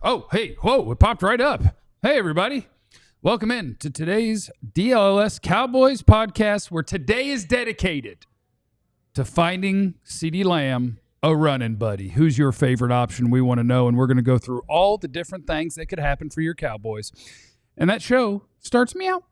Oh, hey, whoa, it popped right up. Hey, everybody. Welcome in to today's DLLS Cowboys podcast, where today is dedicated to finding CeeDee Lamb a running buddy. Who's your favorite option? We want to know, and we're going to go through all the different things that could happen for your Cowboys. And that show starts meow.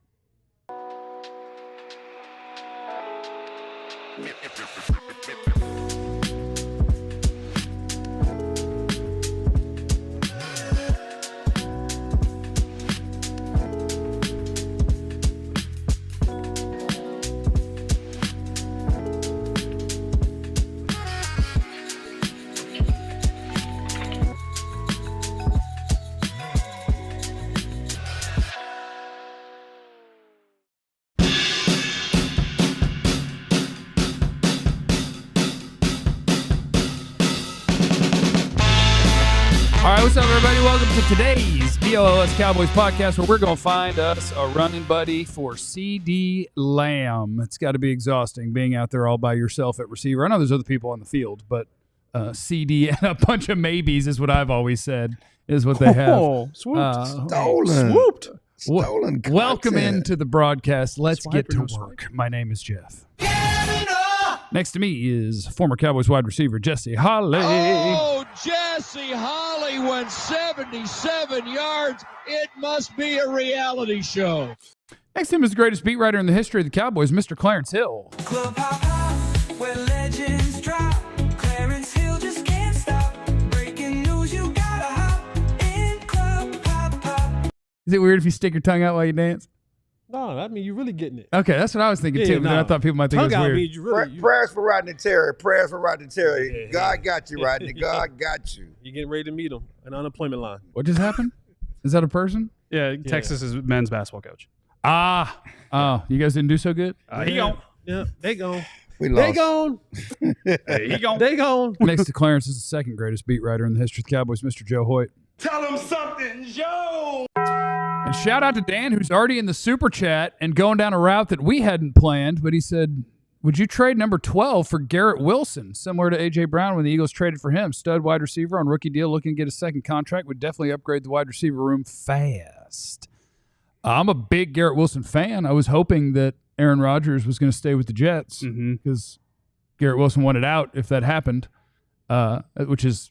All right, what's up, everybody? Welcome to today's DLLS Cowboys podcast, where we're going to find us a running buddy for CeeDee Lamb. It's got to be exhausting being out there all by yourself at receiver. I know there's other people on the field, but CeeDee and a bunch of maybes is what I've always said is what they have. Oh, swooped. Stolen. Welcome into the broadcast. Let's get to work. My name is Jeff. Next to me is former Cowboys wide receiver Jesse Holley. Oh, Jesse Holley went 77 yards. It must be a reality show. Next to him is the greatest beat writer in the history of the Cowboys, Mr. Clarence Hill. Club hop hop, where legends drop. Clarence Hill just can't stop. Breaking news, you gotta hop in club hop hop. Is it weird if you stick your tongue out while you dance? No, I mean, you're really getting it. Okay, that's what I was thinking too. But then I thought people might think it was weird. Means you really, Prayers for Rodney Terry. Prayers for Rodney Terry. Yeah. God got you, Rodney. God got you. You're getting ready to meet him an unemployment line. What just happened? Is that a person? Yeah, Texas is men's basketball coach. Oh, you guys didn't do so good? He gone. Yeah, they gone. We lost. They gone. He gone. They gone. Next to Clarence is the second greatest beat writer in the history of the Cowboys, Mr. Joe Hoyt. Tell him something, Joe. And shout out to Dan, who's already in the super chat and going down a route that we hadn't planned. But he said, would you trade number 12 for Garrett Wilson, similar to A.J. Brown when the Eagles traded for him? Stud wide receiver on rookie deal, looking to get a second contract, would definitely upgrade the wide receiver room fast. I'm a big Garrett Wilson fan. I was hoping that Aaron Rodgers was going to stay with the Jets because Garrett Wilson wanted out if that happened, which is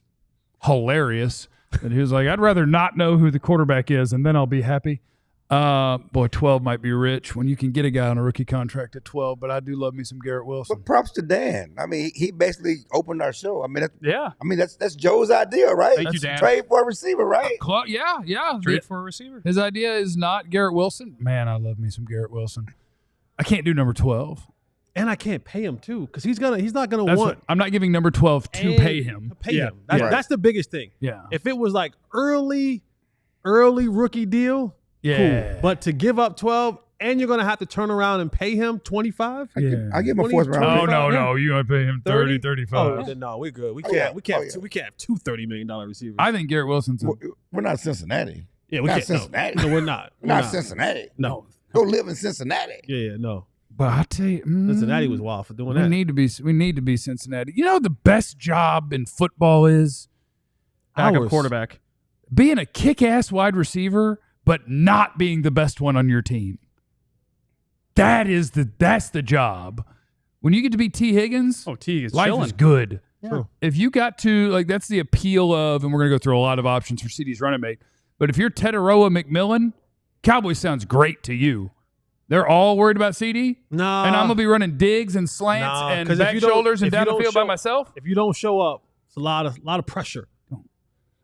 hilarious. And he was like, I'd rather not know who the quarterback is, and then I'll be happy. Boy, 12 might be rich when you can get a guy on a rookie contract at 12, but I do love me some Garrett Wilson. But props to Dan. I mean, he basically opened our show. I mean, Yeah. that's Joe's idea, right? Thank you, Dan. Trade for a receiver, right? Yeah. Trade for a receiver. His idea is not Garrett Wilson. Man, I love me some Garrett Wilson. I can't do number 12. And I can't pay him too, because he's not gonna That's want. I'm not giving number 12 to pay him. That's the biggest thing. Yeah. If it was like early rookie deal, Yeah. cool. But to give up 12 and you're gonna have to turn around and pay him 25. I give him a 20, fourth round. Oh, 25, no. You got to pay him 30, 35. Oh, then no, we're good. We can't have two $30 million receivers. I think Garrett Wilson's We're not Cincinnati. Yeah, we Not can't. Cincinnati. No, we're not. We're not Cincinnati. No. Go live in Cincinnati. Yeah, no. But I tell you, Cincinnati was wild for doing we that. need to be Cincinnati. You know the best job in football is Backup quarterback. being a kick-ass wide receiver, but not being the best one on your team. That's the job. When you get to be T. Higgins, T is life chilling. is good. Yeah. If you got to, that's the appeal of, and we're going to go through a lot of options for CeeDee's running mate, but if you're Tetairoa McMillan, Cowboys sounds great to you. They're all worried about CeeDee? No. And I'm going to be running digs and slants and back shoulders and down the field by myself? If you don't show up, it's a lot of pressure. A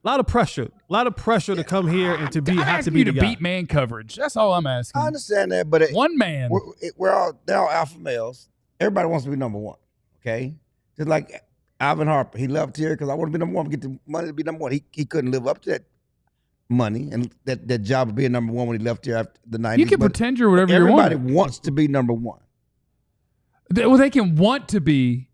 lot of pressure to come here and have to be the guy. Beat man coverage. That's all I'm asking. I understand that, but one man. they're all alpha males. Everybody wants to be number one, okay? Just like Alvin Harper. He left here because I want to be number one, get the money to be number one. He couldn't live up to that money and that job of being number one when he left here after the 90s. You can pretend you're whatever you want. Everybody wants to be number one. Well, they can want to be,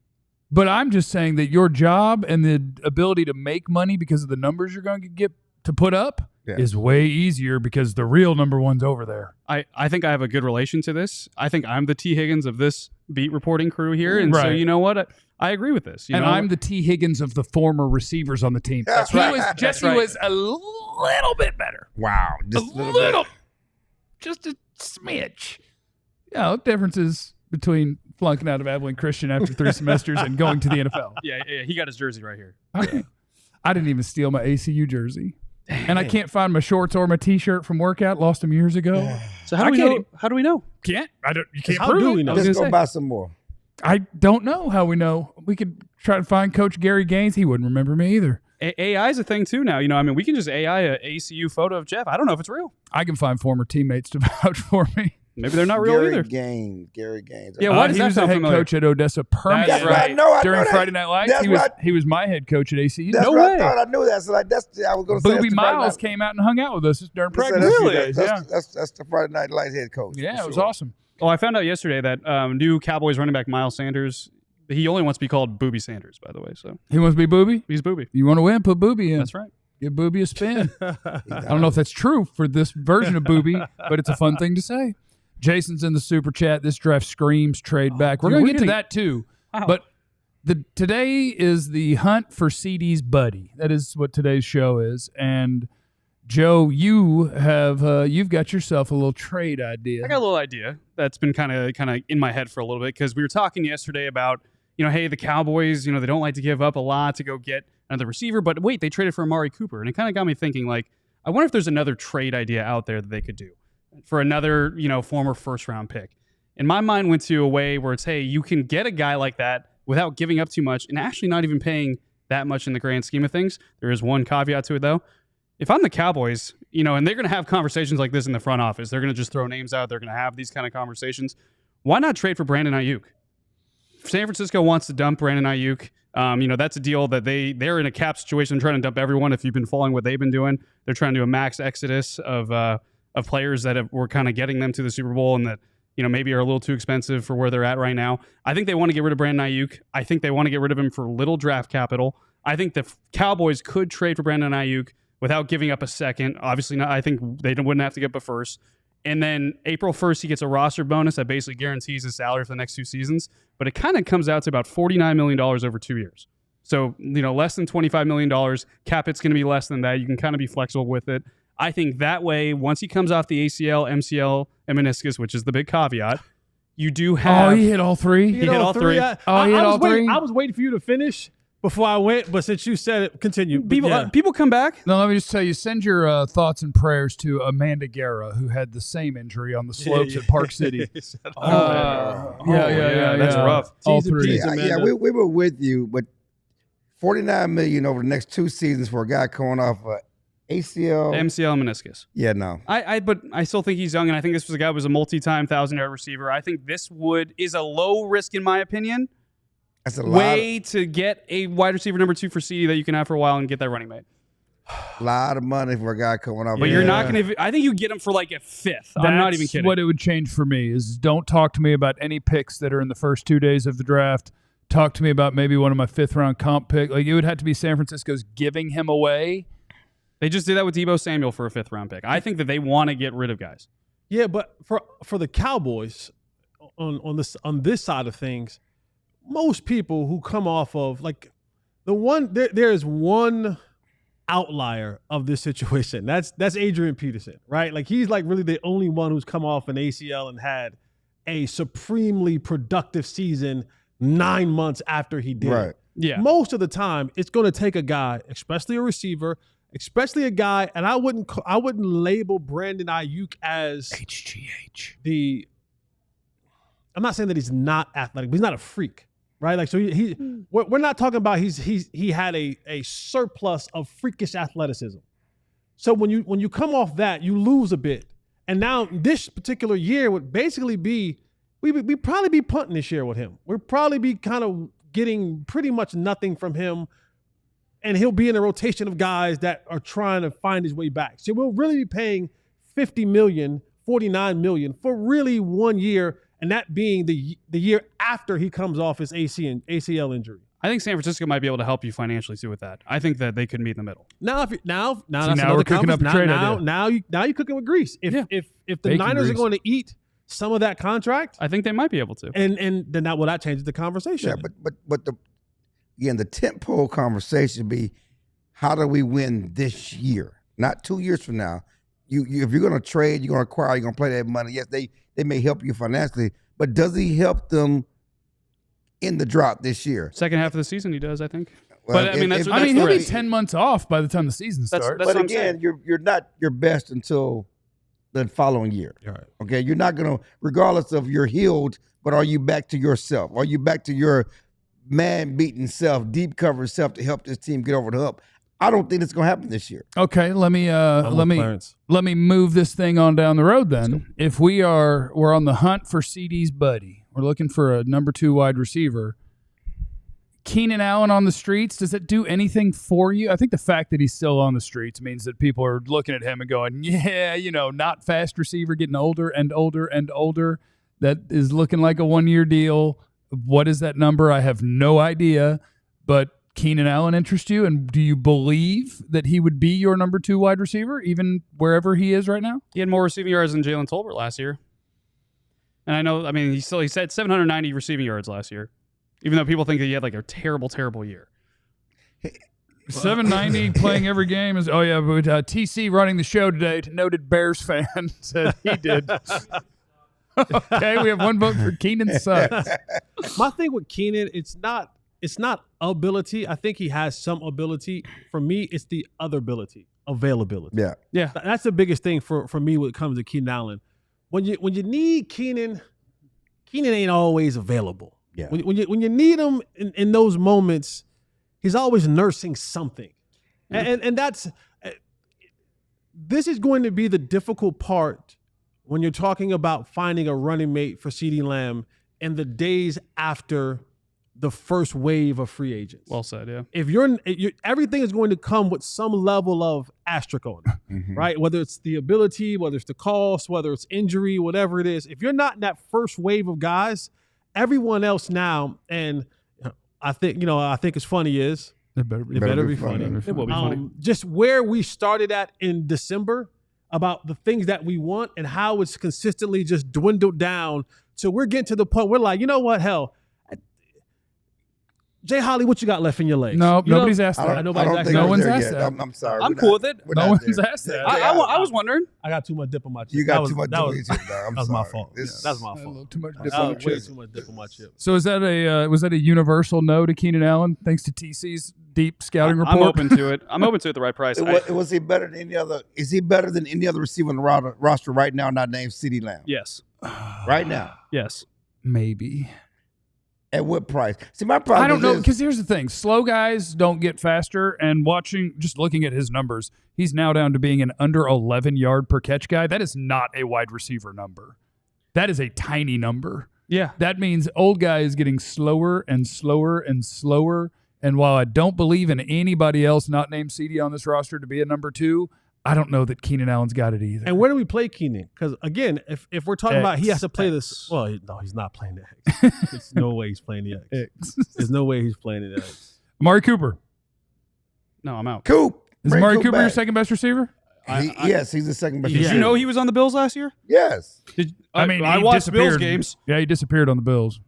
but I'm just saying that your job and the ability to make money because of the numbers you're going to get to put up is way easier because the real number one's over there. I think I have a good relation to this. I think I'm the T. Higgins of this beat reporting crew here. And so you know what? I agree with this. I'm the T. Higgins of the former receivers on the team. That's right. Jesse was a little bit better. Wow. Just a little. Just a smidge. The difference is between flunking out of Abilene Christian after 3 semesters and going to the NFL. Yeah, he got his jersey right here. Okay. I didn't even steal my ACU jersey. And I can't find my shorts or my T-shirt from workout. Lost them years ago. So how do we know? How do we know? Can't. I don't. You can't How prove do it. we know? Just go buy some more. I don't know how we know. We could try to find Coach Gary Gaines. He wouldn't remember me either. AI is a thing too now. We can just AI a ACU photo of Jeff. I don't know if it's real. I can find former teammates to vouch for me. Maybe they're not real either. Gary Gaines. Yeah, why does he that was the sound head familiar? coach at Odessa permanently. That's right. I know During that. Friday Night Lights, he was my head coach at ACU. That's No what way. I thought. I knew that. So I was going to say. Booby Miles came out and hung out with us during practice. Really? Days. Yeah, That's the Friday Night Lights head coach. yeah, it was awesome. Oh, I found out yesterday that new Cowboys running back Miles Sanders, he only wants to be called Booby Sanders, by the way. So He wants to be Booby. he's Booby. You want to win? Put Booby in. That's right. Give Booby a spin. I don't know if that's true for this version of Booby, but it's a fun thing to say. Jason's in the super chat. This draft screams trade back. We're dude, going we're to get to getting- that too. Wow. But today is the hunt for CeeDee's buddy. That is what today's show is. And Joe, you've got yourself a little trade idea. I got a little idea that's been kind of in my head for a little bit because we were talking yesterday about, hey, the Cowboys, they don't like to give up a lot to go get another receiver, but wait, they traded for Amari Cooper. And it kind of got me thinking, like, I wonder if there's another trade idea out there that they could do for another, former first-round pick. And my mind went to a way where it's, hey, you can get a guy like that without giving up too much and actually not even paying that much in the grand scheme of things. There is one caveat to it, though. If I'm the Cowboys, and they're going to have conversations like this in the front office, they're going to just throw names out. They're going to have these kind of conversations. Why not trade for Brandon Aiyuk? San Francisco wants to dump Brandon Aiyuk. That's a deal that they're in a cap situation trying to dump everyone. If you've been following what they've been doing, they're trying to do a max exodus of players that were kind of getting them to the Super Bowl and that, maybe are a little too expensive for where they're at right now. I think they want to get rid of Brandon Aiyuk. I think they want to get rid of him for little draft capital. I think the Cowboys could trade for Brandon Aiyuk without giving up a second. Obviously not. I think they wouldn't have to give up a first. And then April 1st, he gets a roster bonus that basically guarantees his salary for the next 2 seasons. But it kind of comes out to about $49 million over 2 years. So, less than $25 million. Cap hit's going to be less than that. You can kind of be flexible with it. I think that way, once he comes off the ACL, MCL, and meniscus, which is the big caveat, you do have... Oh, he hit all three? He hit all three. He hit all three? I was waiting for you to finish before I went, but since you said it, continue. People come back. No, let me just tell you, send your thoughts and prayers to Amanda Guerra, who had the same injury on the slopes at Park City. That's Yeah. rough. All T's and three. P's, Amanda. we were with you, but $49 million over the next 2 seasons for a guy coming off ACL. MCL and meniscus. Yeah, no. But I still think he's young, and I think this was a guy who was a multi-time 1,000-yard receiver. I think this is a low risk, in my opinion, That's a way to get a wide receiver number 2 for CeeDee that you can have for a while and get that running mate. lot of money for a guy coming off. But you're not going to. I think you get him for like a fifth. I'm not even kidding. What it would change for me is don't talk to me about any picks that are in the first 2 days of the draft. Talk to me about maybe one of my 5th-round comp pick. Like, it would have to be San Francisco's giving him away. They just did that with Deebo Samuel for a 5th-round pick. I think that they want to get rid of guys. Yeah, but for the Cowboys on this side of things, most people who come off of like there is one outlier of this situation. That's Adrian Peterson, right? Like he's like really the only one who's come off an ACL and had a supremely productive season 9 months after he did. Right. Yeah. Most of the time, it's going to take a guy, especially a receiver, especially a guy, and I wouldn't label Brandon Aiyuk as HGH. I'm not saying that he's not athletic, but he's not a freak, right? Like, so we're not talking about he had a surplus of freakish athleticism. So when you come off that, you lose a bit. And now this particular year would basically be, we'd probably be punting this year with him. We'd probably be kind of getting pretty much nothing from him. And he'll be in a rotation of guys that are trying to find his way back. So we'll really be paying $50 million, $49 million for really 1 year, and that being the year after he comes off his ACL injury. I think San Francisco might be able to help you financially too with that. I think that they could meet in the middle. Now that's now another we're cooking up a trade idea. Now you're cooking with grease. If the Bacon Niners grease. are going to eat some of that contract, I think they might be able to. and then that changes the conversation. Yeah, but the tentpole conversation be how do we win this year? not 2 years from now, you if you're going to trade, you're going to acquire, you're going to play that money. Yes, they may help you financially, but does he help them in the drought this year? Second half of the season, he does, I think. Well, But I mean, He'll be 10 months off by the time the season starts. That's but what I'm again, saying. you're not your best until the following year. All right. Okay, you're not going to, regardless of you're healed, but are you back to yourself? Are you back to your man-beating self, deep cover self to help this team get over the hump? I don't think it's going to happen this year. Okay, let me move this thing on down the road then. If we're on the hunt for CeeDee's buddy, we're looking for a number 2 wide receiver. Keenan Allen on the streets, does it do anything for you? I think the fact that he's still on the streets means that people are looking at him and going, yeah, not fast receiver, getting older and older and older. That is looking like a 1-year deal. What is that number? I have no idea, but Keenan Allen interests you, and do you believe that he would be your number 2 wide receiver, even wherever he is right now? He had more receiving yards than Jalen Tolbert last year. And he said 790 receiving yards last year, even though people think that he had like a terrible, terrible year. 790 playing every game is, but TC running the show today, noted Bears fan, said he did. Okay, we have 1 vote for Keenan sucks. My thing with Keenan, it's not ability. I think he has some ability. For me, it's the other ability, availability. Yeah. That's the biggest thing for me when it comes to Keenan Allen. When you need Keenan ain't always available. Yeah. When you need him in those moments, he's always nursing something. And that's this is going to be the difficult part when you're talking about finding a running mate for CeeDee Lamb in the days after the first wave of free agents. Well said, yeah. If everything is going to come with some level of asterisk on it, right? Whether it's the ability, whether it's the cost, whether it's injury, whatever it is. If you're not in that first wave of guys, everyone else now, and I think it's funny is It better be funny. It will be funny. just where we started at in December about the things that we want and how it's consistently just dwindled down. So we're getting to the point we're like, you know what, hell, Jay Holly, what you got left in your legs? No, nobody's asked that. Nobody's asked No that. one's asked that. I'm sorry. I'm cool with it. No one's asked that. I was wondering. I got too much dip on my chip. You got That too much that dip on was- your chip, dog. I'm That was my sorry. fault. This- That's my A little fault. too much That dip was on Way your chip. too much dip on my chip. So is that was that a universal no to Keenan Allen, thanks to TC's deep scouting report? I'm open to it. I'm open to it at the right price. Was he better than any other? Is he better than any other receiver on the roster right now? Not named CeeDee Lamb. Yes. Right now. Yes. Maybe. At what price? See, my problem. I don't know, is- because here's the thing: slow guys don't get faster. And just looking at his numbers, he's now down to being an under 11 yard per catch guy. That is not a wide receiver number. That is a tiny number. Yeah. That means old guy is getting slower and slower and slower. And while I don't believe in anybody else not named CeeDee on this roster to be a number 2, I don't know that Keenan Allen's got it either. And where do we play Keenan? Because again, if we're talking about he has to play this, X. well, no, he's not playing the X. There's no way he's playing the X. There's no way he's playing the X. Amari Cooper. No, I'm out. Coop. Is Bring Amari Coop Cooper your back. second best receiver? Yes, he's the second best. Did receiver. you know he was on the Bills last year? Yes, I he watched Bills disappeared. games. Yeah, he disappeared on the Bills.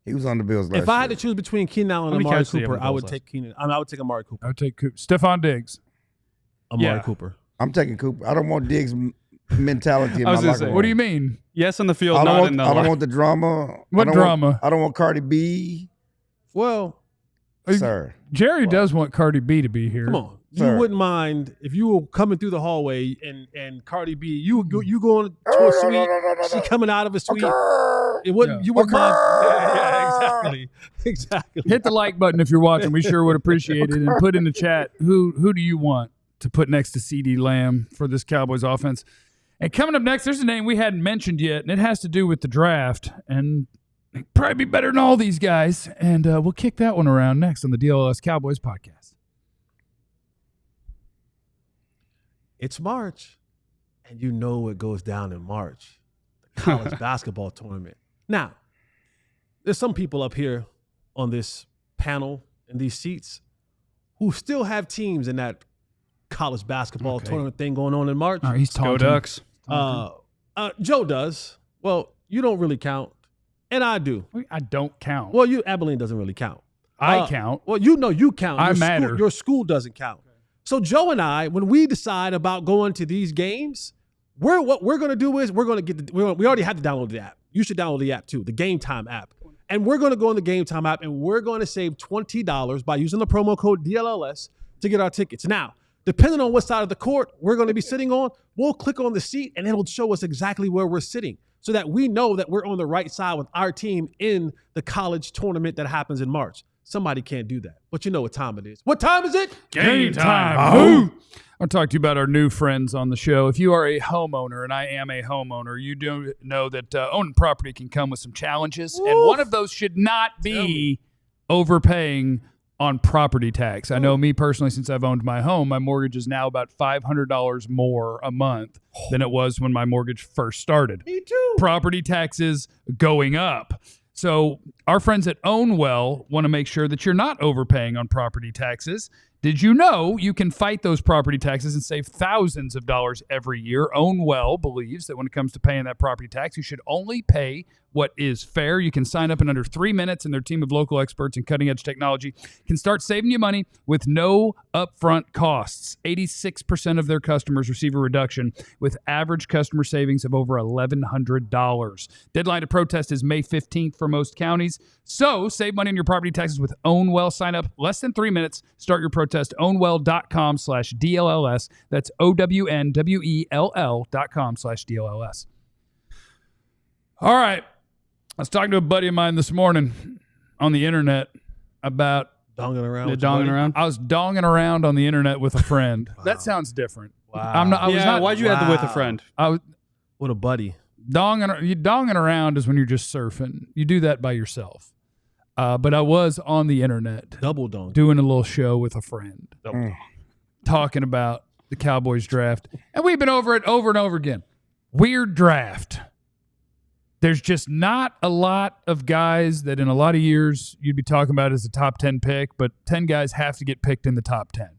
he was on the Bills last If I had year. to choose between Keenan Allen How and many Amari catches did he have Cooper, in the I Bills would take Keenan. I would take Amari Cooper. I would take Cooper. Stephon Diggs. Amari Yeah. Cooper. I'm taking Cooper. I don't want Diggs' mentality in I my was gonna locker say, room. What do you mean? Yes, on the field, I not don't in the want. I don't line. want the drama. What I don't drama? Want, I don't want Cardi B, Well, sir. Jerry does want Cardi B to be here. come on. Sir. You wouldn't mind if you were coming through the hallway and Cardi B, you going to a suite, no. she coming out of a suite. Okay. It wouldn't. Yeah. You wouldn't mind. Okay. Yeah, exactly. Hit the like button if you're watching. We sure would appreciate it. And put in the chat who do you want to put next to CeeDee Lamb for this Cowboys offense. And coming up next, there's a name we hadn't mentioned yet, and it has to do with the draft. And he'd probably be better than all these guys. And we'll kick that one around next on the DLLS Cowboys podcast. It's March, and you know what goes down in March. The college basketball tournament. Now, there's some people up here on this panel in these seats who still have teams in that college basketball tournament thing going on in March. All right, he's Go taunting. Ducks. Joe does. Well, you don't really count, and I do. I don't count. Well, Abilene doesn't really count. I count. Well, you know you count. I Your matter. School, your school doesn't count. So Joe and I, when we decide about going to these games, what we're going to do is we're going to get we already have to download the app. You should download the app too, the Game Time app. And we're going to go on the Game Time app and we're going to save $20 by using the promo code DLLS to get our tickets. Now, depending on what side of the court we're going to be sitting on, we'll click on the seat and it'll show us exactly where we're sitting so that we know that we're on the right side with our team in the college tournament that happens in March. Somebody can't do that. But you know what time it is. What time is it? Game time. I'll talk to you about our new friends on the show. If you are a homeowner, and I am a homeowner, you do know that owning property can come with some challenges. Oof. And one of those should not be overpaying on property tax. I know me personally, since I've owned my home, my mortgage is now about $500 more a month than it was when my mortgage first started. Me too. Property taxes going up. So our friends at Own Well want to make sure that you're not overpaying on property taxes. Did you know you can fight those property taxes and save thousands of dollars every year? Own Well believes that when it comes to paying that property tax, you should only pay what is fair. You can sign up in under 3 minutes, and their team of local experts and cutting-edge technology can start saving you money with no upfront costs. 86% of their customers receive a reduction, with average customer savings of over $1,100. Deadline to protest is May 15th for most counties. So save money on your property taxes with Own Well. Sign up less than 3 minutes. Start your protest. ownwell.com/DLLS. That's OWNWELL.com/DLLS. All right. I was talking to a buddy of mine this morning on the internet about donging around. I was donging around on the internet with a friend. Wow. That sounds different. Wow. Why'd you have to with a friend? What a buddy. Donging around is when you're just surfing. You do that by yourself. But I was on the internet. Double dong. Doing a little show with a friend. Talking about the Cowboys draft. And we've been over it over and over again. Weird draft. There's just not a lot of guys that in a lot of years you'd be talking about as a top 10 pick, but 10 guys have to get picked in the top 10.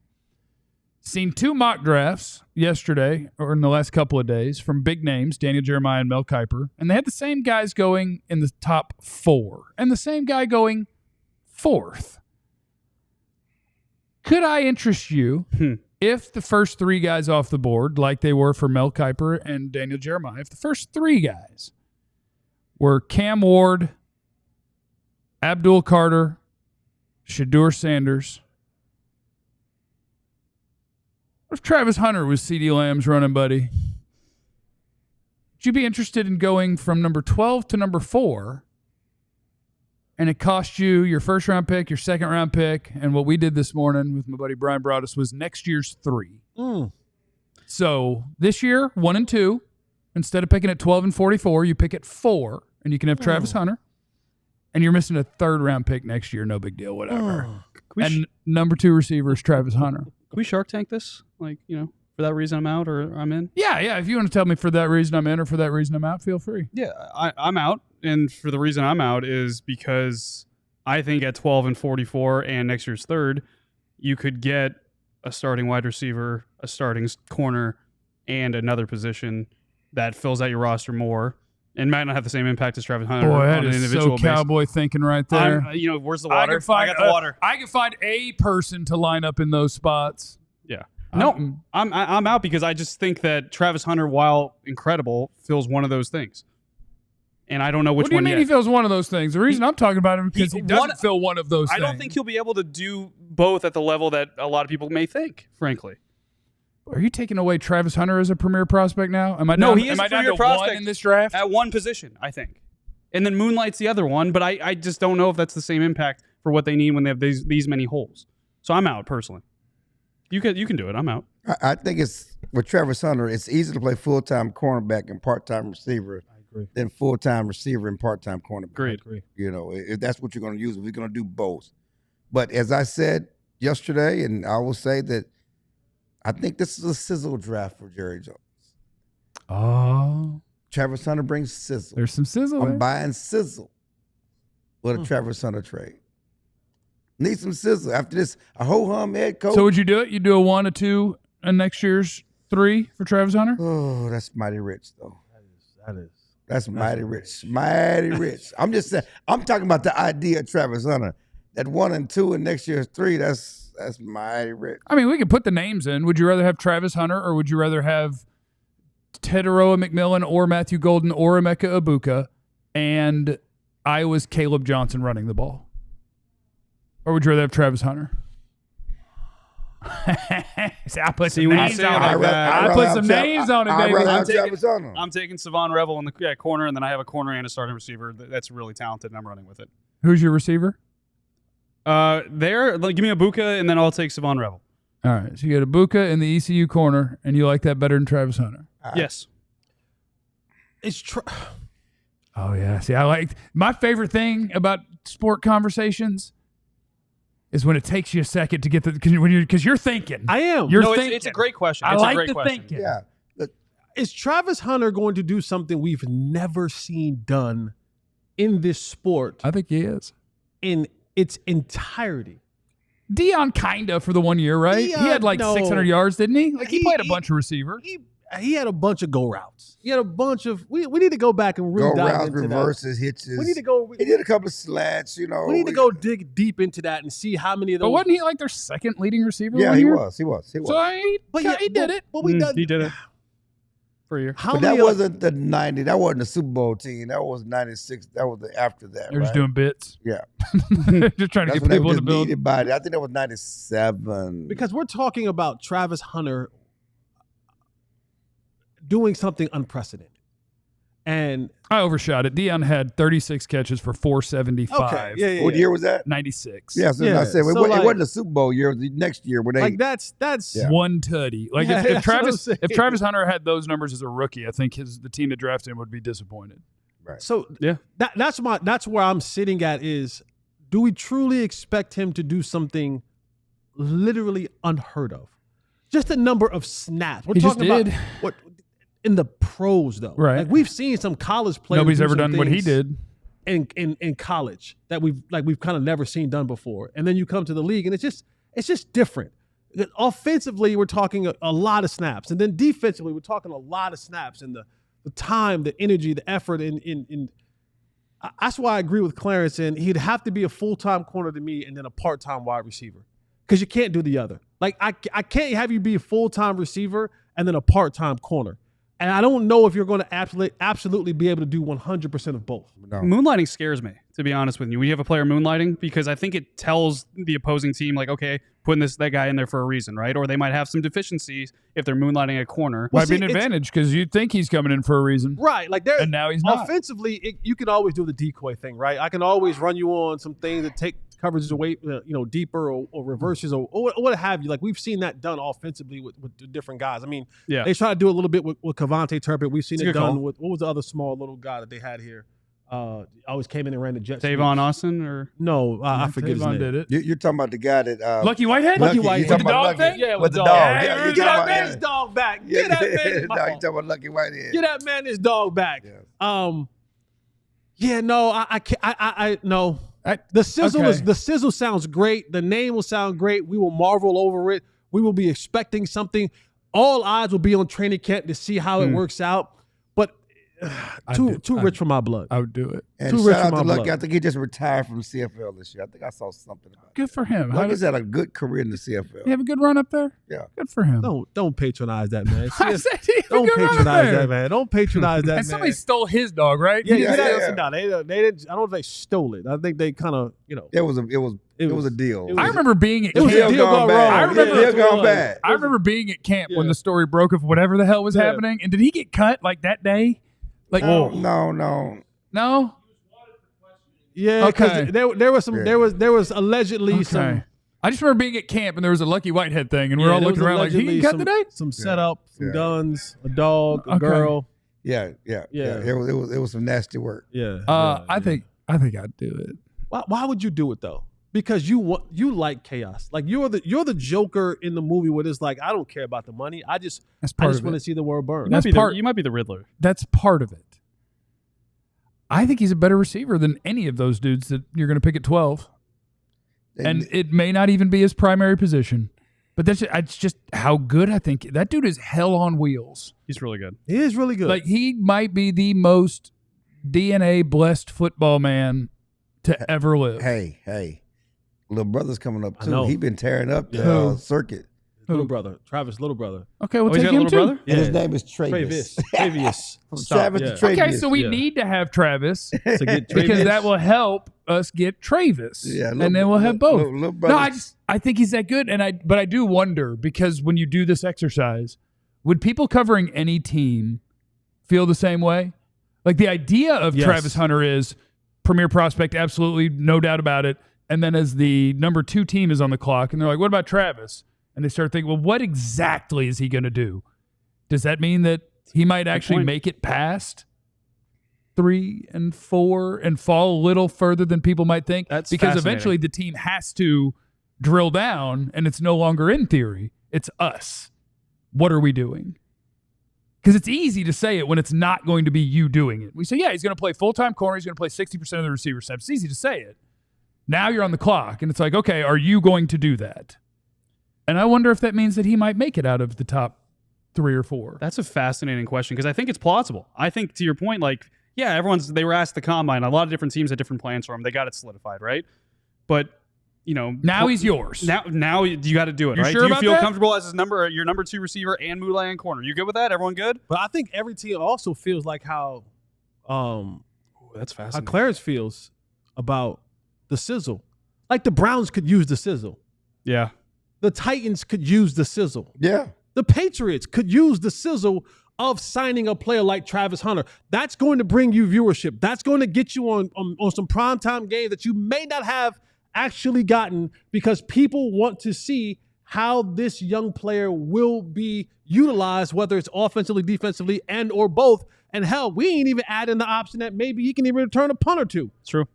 Seen 2 mock drafts yesterday or in the last couple of days from big names, Daniel Jeremiah and Mel Kiper, and they had the same guys going in the top 4 and the same guy going 4th. Could I interest you if the first 3 guys off the board, like they were for Mel Kiper and Daniel Jeremiah, if the first 3 guys were Cam Ward, Abdul Carter, Shedeur Sanders. What if Travis Hunter was CeeDee Lamb's running buddy? Would you be interested in going from number 12 to number 4, and it cost you your first-round pick, your second-round pick, and what we did this morning with my buddy Brian Broaddus was next year's 3. So this year, 1 and 2, instead of picking at 12 and 44, you pick at 4. And you can have Travis Hunter, and you're missing a 3rd-round pick next year. No big deal, whatever. And number 2 receiver is Travis Hunter. Can we Shark Tank this? Like, for that reason I'm out or I'm in? Yeah. If you want to tell me for that reason I'm in or for that reason I'm out, feel free. Yeah, I'm out. And for the reason I'm out is because I think at 12 and 44 and next year's 3rd, you could get a starting wide receiver, a starting corner, and another position that fills out your roster more. And might not have the same impact as Travis Hunter on an an individual so Cowboy thinking right there. Where's the water? I got the water. I can find a person to line up in those spots. Yeah. No, I'm out because I just think that Travis Hunter, while incredible, fills one of those things. And I don't know which one. What do you mean he fills one of those things? The reason I'm talking about him is because he doesn't fill one of those things. I don't think he'll be able to do both at the level that a lot of people may think, frankly. Are you taking away Travis Hunter as a premier prospect now? He is a premier prospect in this draft? At one position, I think. And then Moonlight's the other one, but I just don't know if that's the same impact for what they need when they have these many holes. So I'm out, personally. You can do it. I'm out. I think it's, with Travis Hunter, it's easy to play full-time cornerback and part-time receiver than full-time receiver and part-time cornerback. Great. If that's what you're going to use, we're going to do both. But as I said yesterday, and I will say that I think this is a sizzle draft for Jerry Jones. Oh. Travis Hunter brings sizzle. There's some sizzle. I'm buying sizzle with a Travis Hunter trade. Need some sizzle. After this, a ho-hum head coach. So would you do it? You do a 1, a 2, and next year's 3 for Travis Hunter? Oh, that's mighty rich, though. That's mighty rich. Rich. Mighty rich. I'm just saying, I'm talking about the idea of Travis Hunter. That 1 and 2 and next year's 3, that's That's mighty rich. I mean, we could put the names in. Would you rather have Travis Hunter or would you rather have Tetairoa McMillan or Matthew Golden or Emeka Ibuka and Iowa's Caleb Johnson running the ball? Or would you rather have Travis Hunter? See, I put some names on it. I put some names on it, baby. I'm taking Savon Revel in the corner, and then I have a corner and a starting receiver that's really talented, and I'm running with it. Who's your receiver? Give me Ibuka, and then I'll take Savon Revel. All right, so you get Ibuka in the ECU corner, and you like that better than Travis Hunter? Yes. Oh, yeah. See, I like my favorite thing about sport conversations is when it takes you a second to get because you're thinking. I am. You're no, thinking. It's a great question. I It's like a great the question. thinking. Yeah. Is Travis Hunter going to do something we've never seen done in this sport I think he is. in its entirety? Dion kinda for the 1 year, right? He had like 600 yards, didn't he? Like he played a bunch of receiver. He had a bunch of go routes. He had a bunch of. We need to go back and really Go dive routes, into reverses, hitches. We need to go. He did a couple of slants, We need to go dig deep into that and see how many of those. But wasn't he like their second leading receiver? Yeah, 1 he year? was. He was. So he did it. But we done. He did it for a year. How But many? that wasn't the 90. That wasn't the Super Bowl team. That was 96. That was after that. They're just right? doing bits. Yeah. Just trying to That's get when they people were in the just building. needed by it. I think that was 97. Because we're talking about Travis Hunter doing something unprecedented, and I overshot it. Dion had 36 catches for 475. What year was that? 96. Yeah, so Yeah, I said, so it like- wasn't a Super Bowl year. The next year when they like that's Yeah. One tutty. Like Yeah, if that's what I'm Travis saying. if Travis Hunter had those numbers as a rookie, I think the team that drafted him would be disappointed. So Yeah. that's where I'm sitting at is, do we truly expect him to do something literally unheard of? Just the number of snaps. We're He just talking about did. what in the pros though. Right. Like we've seen some college players. Nobody's do ever some done what he things did. in college that we've kind of never seen done before. And then you come to the league and it's just different. Offensively, we're talking a lot of snaps. And then defensively, we're talking a lot of snaps and the time, the energy, the effort in that's why I agree with Clarence, and he'd have to be a full-time corner to me and then a part-time wide receiver. Because you can't do the other. Like I can't have you be a full-time receiver and then a part-time corner. And I don't know if you're going to absolutely be able to do 100% of both. No. Moonlighting scares me, to be honest with you. When you have a player moonlighting, because I think it tells the opposing team, like, okay, putting that guy in there for a reason, right? Or they might have some deficiencies if they're moonlighting a corner. Might be see, an it's- advantage because you'd think he's coming in for a reason. Right. Like there, And now he's not. Offensively, you can always do the decoy thing, right? I can always run you on some things that take coverages away, deeper or reverses or what have you. Like we've seen that done offensively with the different guys. I mean, Yeah. they try to do a little bit with Kevontae Turpin. We've seen It's a it good done call. with, what was the other small little guy that they had here? Always came in and ran the jet sweeps. Tavon Austin or No, I forget his Tavon name. did it. You're talking about the guy that Lucky Whitehead? Lucky Whitehead. you talking With the about dog Lucky. thing? Yeah, with the dog. dog. Yeah, Yeah, you Get talking that about man's dog back. yeah. Get that man. No, you talking about Lucky Whitehead. Get that man his dog back. Yeah. Yeah, no, I can't. I no. The sizzle Okay. the sizzle sounds great. The name will sound great. We will marvel over it. We will be expecting something. All eyes will be on training camp to see how it works out. But too rich for my blood. I would do it. And Too rich shout for out to my Lucky. blood. I think he just retired from the CFL this year. I think I saw something about it. Good for him. How Lucky's does had a good career in the CFL. he have a good run up there? Yeah. Good for him. Don't patronize that man. I said he had a Don't good run up patronize there. that man. Don't patronize that And man. somebody stole his dog, right? yeah, Yeah, yeah, yeah. No, they didn't. I don't think they stole it. I think they kind of, It was a deal. it I remember being at It was camp. a deal gone wrong. I remember Deal gone bad. I remember being at camp when Yeah. the story broke of whatever the hell was Yeah. happening. And did he get cut like that day? Like, No. no? Yeah, because Okay. there was some Yeah. there was allegedly Okay. some. I just remember being at camp and there was a Lucky Whitehead thing, and we're Yeah, all there looking was around like, he allegedly got some, today? some setup, some Yeah. guns, a dog, a Okay. girl. Yeah. Yeah. It was some nasty work. Yeah. I think I'd do it. Why would you do it though? Because you like chaos. Like you're the Joker in the movie where it's like, I don't care about the money. I just That's part of want it. to see the world burn. That's you might be the Riddler. That's part of it. I think he's a better receiver than any of those dudes that you're going to pick at 12. And it may not even be his primary position. But it's just how good I think. That dude is hell on wheels. He's really good. He is really good. Like, he might be the most DNA blessed football man to ever live. Hey, little brother's coming up I too. know. He been tearing up the Yeah. Circuit. Little brother, Travis' little brother. Okay, we'll Oh, he's take got a him little too. brother? And his name is Travis. Travis. Travis. From Stop, Travis yeah. to Travis. Okay, so we Yeah. need to have Travis To get because Travis. that will help us get Travis. Yeah, and then we'll have both. Little No, brother. I think he's that good, but I do wonder because when you do this exercise, would people covering any team feel the same way? Like the idea of Yes. Travis Hunter is premier prospect, absolutely, no doubt about it. And then as the number 2 team is on the clock, and they're like, "What about Travis?" And they start thinking, "Well, what exactly is he going to do?" Does that mean that he might actually point. make it past 3 and 4 and fall a little further than people might think? That's because fascinating. eventually the team has to drill down, and it's no longer in theory. It's us. What are we doing? Because it's easy to say it when it's not going to be you doing it. We say, yeah, he's going to play full-time corner. He's going to play 60% of the receiver snaps. It's easy to say it. Now you're on the clock, and it's like, okay, are you going to do that? And I wonder if that means that he might make it out of the top 3 or 4. That's a fascinating question because I think it's plausible. I think to your point, like, yeah, they were asked the combine. A lot of different teams had different plans for him. They got it solidified, right? But, you know, Now he's yours. Now you got to do it, You right? sure do you about feel that? comfortable as your number 2 receiver and Moulay in corner? You good with that? Everyone good? But I think every team also feels like how That's how fascinating. Clarence feels about the sizzle. Like the Browns could use the sizzle. Yeah. The Titans could use the sizzle. Yeah. The Patriots could use the sizzle of signing a player like Travis Hunter. That's going to bring you viewership. That's going to get you on some primetime games that you may not have actually gotten because people want to see how this young player will be utilized, whether it's offensively, defensively, and or both. And hell, we ain't even adding the option that maybe he can even return a punt or two. It's true.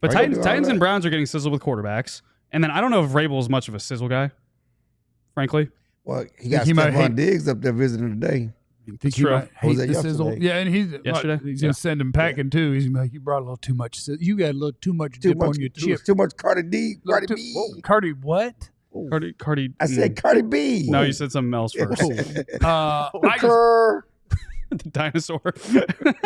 But Are you gonna do all Titans that? and Browns are getting sizzle with quarterbacks. And then I don't know if Vrabel is much of a sizzle guy, frankly. Well, he got He might Stephon hate- Diggs up there visiting today. Think he true. might What was hate that the sizzle. yesterday? Yeah, and he's Yesterday? He's going to send him packing too. He's gonna be like, "You brought a little too much. You got a little too much Too dip much, on your chip." too much Cardi D. Cardi B. Whoa, Cardi, what? Cardi. I said Cardi B. No, you said something else first. I just, Kerr. The dinosaur.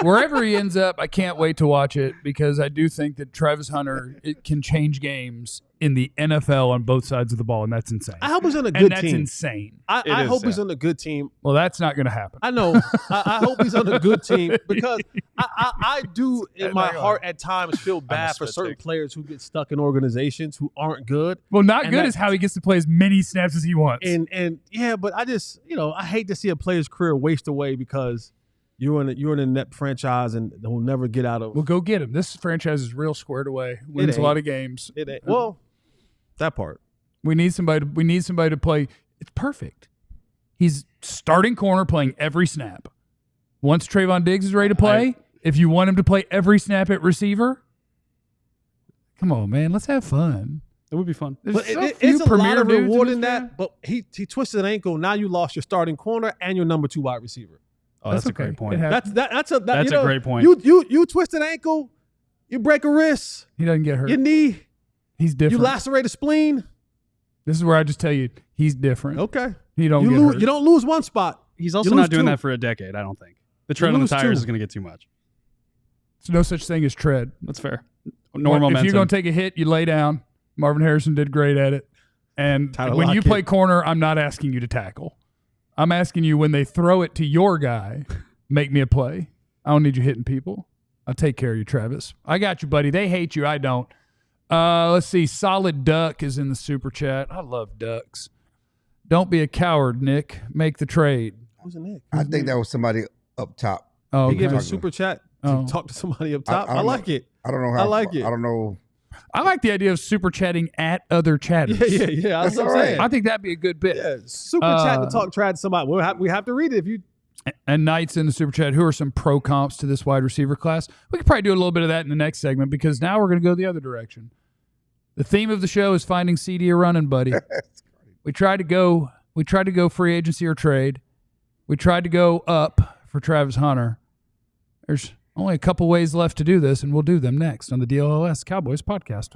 wherever he ends up, I can't wait to watch it because I do think that Travis Hunter can change games in the NFL on both sides of the ball, and that's insane. I hope he's on a And good that's team. insane. I It is, hope he's yeah. on a good team. Well, that's not going to happen. I know. I hope he's on a good team because I do in That's my not gonna heart at times feel bad for spit certain take. players who get stuck in organizations who aren't good. Well, not And good that- is how he gets to play as many snaps as he wants. And yeah, but I just I hate to see a player's career waste away because you're in a net franchise and will never get out of Well, go get him. This franchise is real squared away. Wins a ain't. lot of games. it. Ain't- Well, that part. We need somebody. We need somebody to play. It's perfect. He's starting corner, playing every snap. Once Trayvon Diggs is ready to play, if you want him to play every snap at receiver, come on, man, let's have fun. It would be fun. There's But so it's few a lot premier of dudes in reward this in draft. that. But he twisted an ankle. Now you lost your starting corner and your number 2 wide receiver. Oh, that's a okay. great point. It happens. That's a That's a great point. You twist an ankle, you break a wrist, He doesn't get hurt. your knee, He's you different. lacerate a spleen. This is where I just tell you he's different. Okay, He don't you get lose. hurt. You don't lose one spot. He's also You lose not doing 2. that for a decade, I don't think. The tread on the lose tires 2. is going to get too much. There's no such thing as tread. That's fair. Normal If momentum. you're going to take a hit, you lay down. Marvin Harrison did great at it. And Tyler when you Lockett. play corner, I'm not asking you to tackle. I'm asking you when they throw it to your guy, make me a play. I don't need you hitting people. I'll take care of you, Travis. I got you, buddy. They hate you. I don't. Let's see. Solid Duck is in the super chat. I love ducks. Don't be a coward, Nick. Make the trade. Who's in there? I think that was somebody up top. Oh, He gave okay. a super chat to Oh. talk to somebody up top. I I, don't like know. it. I don't know how. I like it. I don't know. I like the idea of super chatting at other chatters. Yeah. That's what I'm all right. saying. I think that'd be a good bit. Yeah, super chat to talk trash to somebody. We have to read it if you. And Knight's in the super chat. Who are some pro comps to this wide receiver class? We could probably do a little bit of that in the next segment because now we're going to go the other direction. The theme of the show is finding CeeDee a running buddy. We tried to go free agency or trade. We tried to go up for Travis Hunter. There's only a couple ways left to do this, and we'll do them next on the DLLS Cowboys podcast.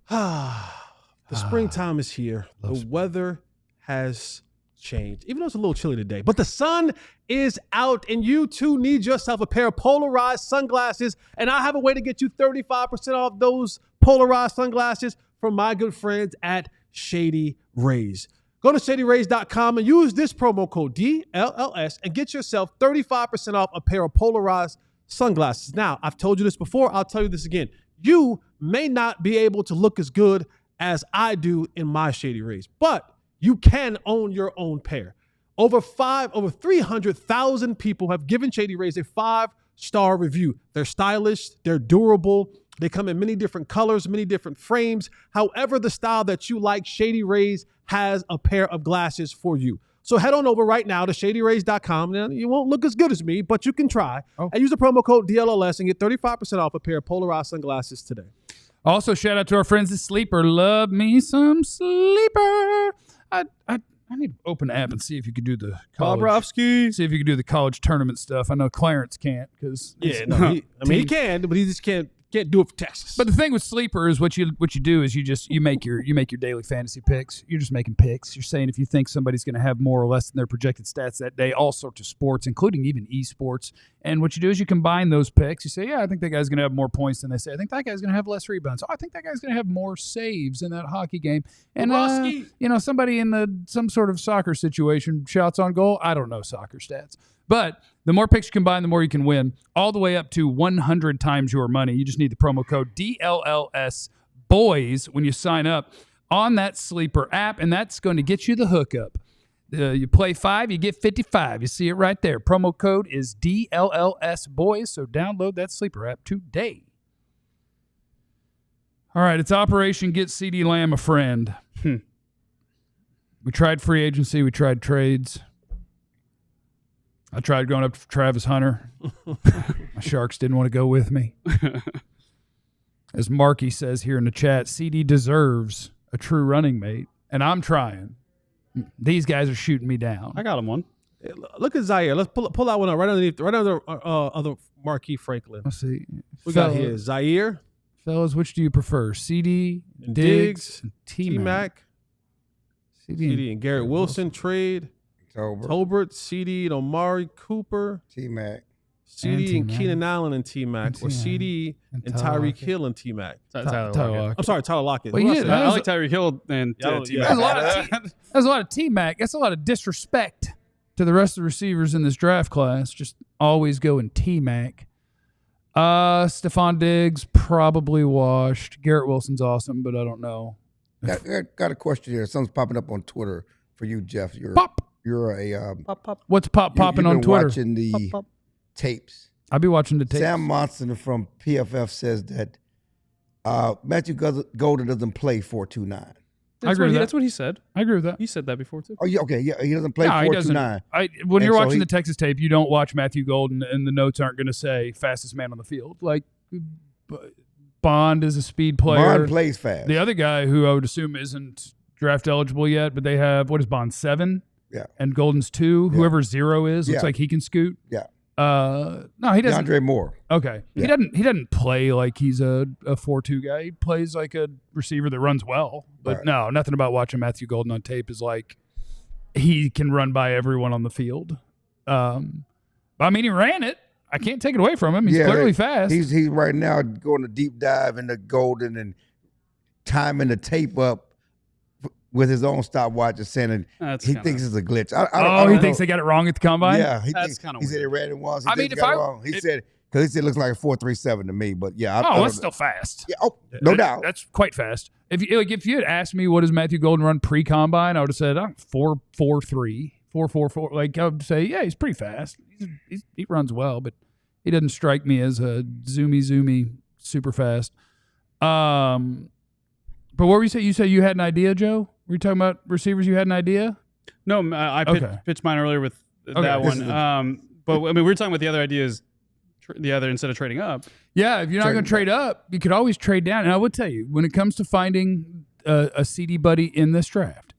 The springtime is here. The weather has change, even though it's a little chilly today. But the sun is out, and you too need yourself a pair of polarized sunglasses. And I have a way to get you 35% off those polarized sunglasses from my good friends at Shady Rays. Go to shadyrays.com and use this promo code DLLS and get yourself 35% off a pair of polarized sunglasses. Now, I've told you this before. I'll tell you this again. You may not be able to look as good as I do in my Shady Rays, but you can own your own pair. Over 300,000 people have given Shady Rays a 5-star review. They're stylish, they're durable, they come in many different colors, many different frames. However the style that you like, Shady Rays has a pair of glasses for you. So head on over right now to shadyrays.com. Now, you won't look as good as me, but you can try. And use the promo code DLLS and get 35% off a pair of polarized sunglasses today. Also, shout out to our friends at Sleeper. Love me some Sleeper. I need to open the app and see if you could do the college. See if you could do the college tournament stuff. I know Clarence can't because he can, but he just can't do it for Texas. But the thing with Sleeper is what you do is you make your daily fantasy picks. You're just making picks. You're saying if you think somebody's going to have more or less than their projected stats that day, all sorts of sports, including even esports. And what you do is you combine those picks. You say, yeah, I think that guy's going to have more points than they say. I think that guy's going to have less rebounds. Oh, I think that guy's going to have more saves in that hockey game. And somebody in some sort of soccer situation shots on goal. I don't know soccer stats. But the more picks you combine, the more you can win, all the way up to 100 times your money. You just need the promo code DLLS Boys when you sign up on that Sleeper app, and that's going to get you the hookup. You play 5, you get 55. You see it right there. Promo code is DLLS Boys, so download that Sleeper app today. All right, it's Operation Get CeeDee Lamb a Friend. We tried free agency. We tried trades. I tried going up to Travis Hunter. My Sharks didn't want to go with me. As Marky says here in the chat, CeeDee deserves a true running mate, and I'm trying. These guys are shooting me down. I got him one. Look at Zaire. Let's pull that one up right under other Marquis Franklin. Let's see. We got here Zaire. Fellas, which do you prefer? CeeDee, Diggs, and T-Mac. CeeDee and Garrett Wilson trade. Tolbert, CeeDee and Omari Cooper. T-Mac. CeeDee and Keenan Allen and T-Mac. Or CeeDee and Tyreek Hill and T-Mac. Tyler Lockett. I'm sorry, Tyler Lockett. Well, I like Tyreek Hill and T-Mac. That's a lot of T-Mac. That's a lot of disrespect to the rest of the receivers in this draft class. Just always going T-Mac. Stephon Diggs, probably washed. Garrett Wilson's awesome, but I don't know. Got a question here. Something's popping up on Twitter for you, Jeff. You're a What's popping on Twitter? Watching the tapes. I'll be watching the tapes. Sam Monson from PFF says that Matthew Golden doesn't play 4-2-9. I agree with that. That's what he said. I agree with that. He said that before too. Oh yeah, okay, yeah. He doesn't play 4-2-9. When you're watching the Texas tape, you don't watch Matthew Golden, and the notes aren't going to say fastest man on the field. Like Bond is a speed player. Bond plays fast. The other guy, who I would assume isn't draft eligible yet, but they have, what is Bond, 7? Yeah. And Golden's 2. Yeah. Whoever 0 is, looks like he can scoot. Yeah. No, he doesn't. DeAndre Moore. Okay. Yeah. He doesn't play like he's a 4-2 guy. He plays like a receiver that runs well. But no, nothing about watching Matthew Golden on tape is like he can run by everyone on the field. I mean, he ran it. I can't take it away from him. He's clearly fast. He's right now going a deep dive into Golden and timing the tape up with his own stopwatch and saying he thinks it's a glitch. He thinks they got it wrong at the combine? Yeah. He said they ran it once. He got it wrong. He said it looks like a 4.37 to me, but yeah. That's still fast. Yeah, no doubt. That's quite fast. If you had asked me what does Matthew Golden run pre-combine, I would have said 4.43, 4.44. Like I would say, yeah, he's pretty fast. He runs well, but he doesn't strike me as a zoomy, super fast. But what were you saying? You said you had an idea, Joe? Were you talking about receivers? You had an idea? No, I pitched mine earlier with that one. But I mean, we were talking about the other ideas. Instead of trading up. Yeah, if you're not going to trade up, you could always trade down. And I would tell you, when it comes to finding a CD buddy in this draft,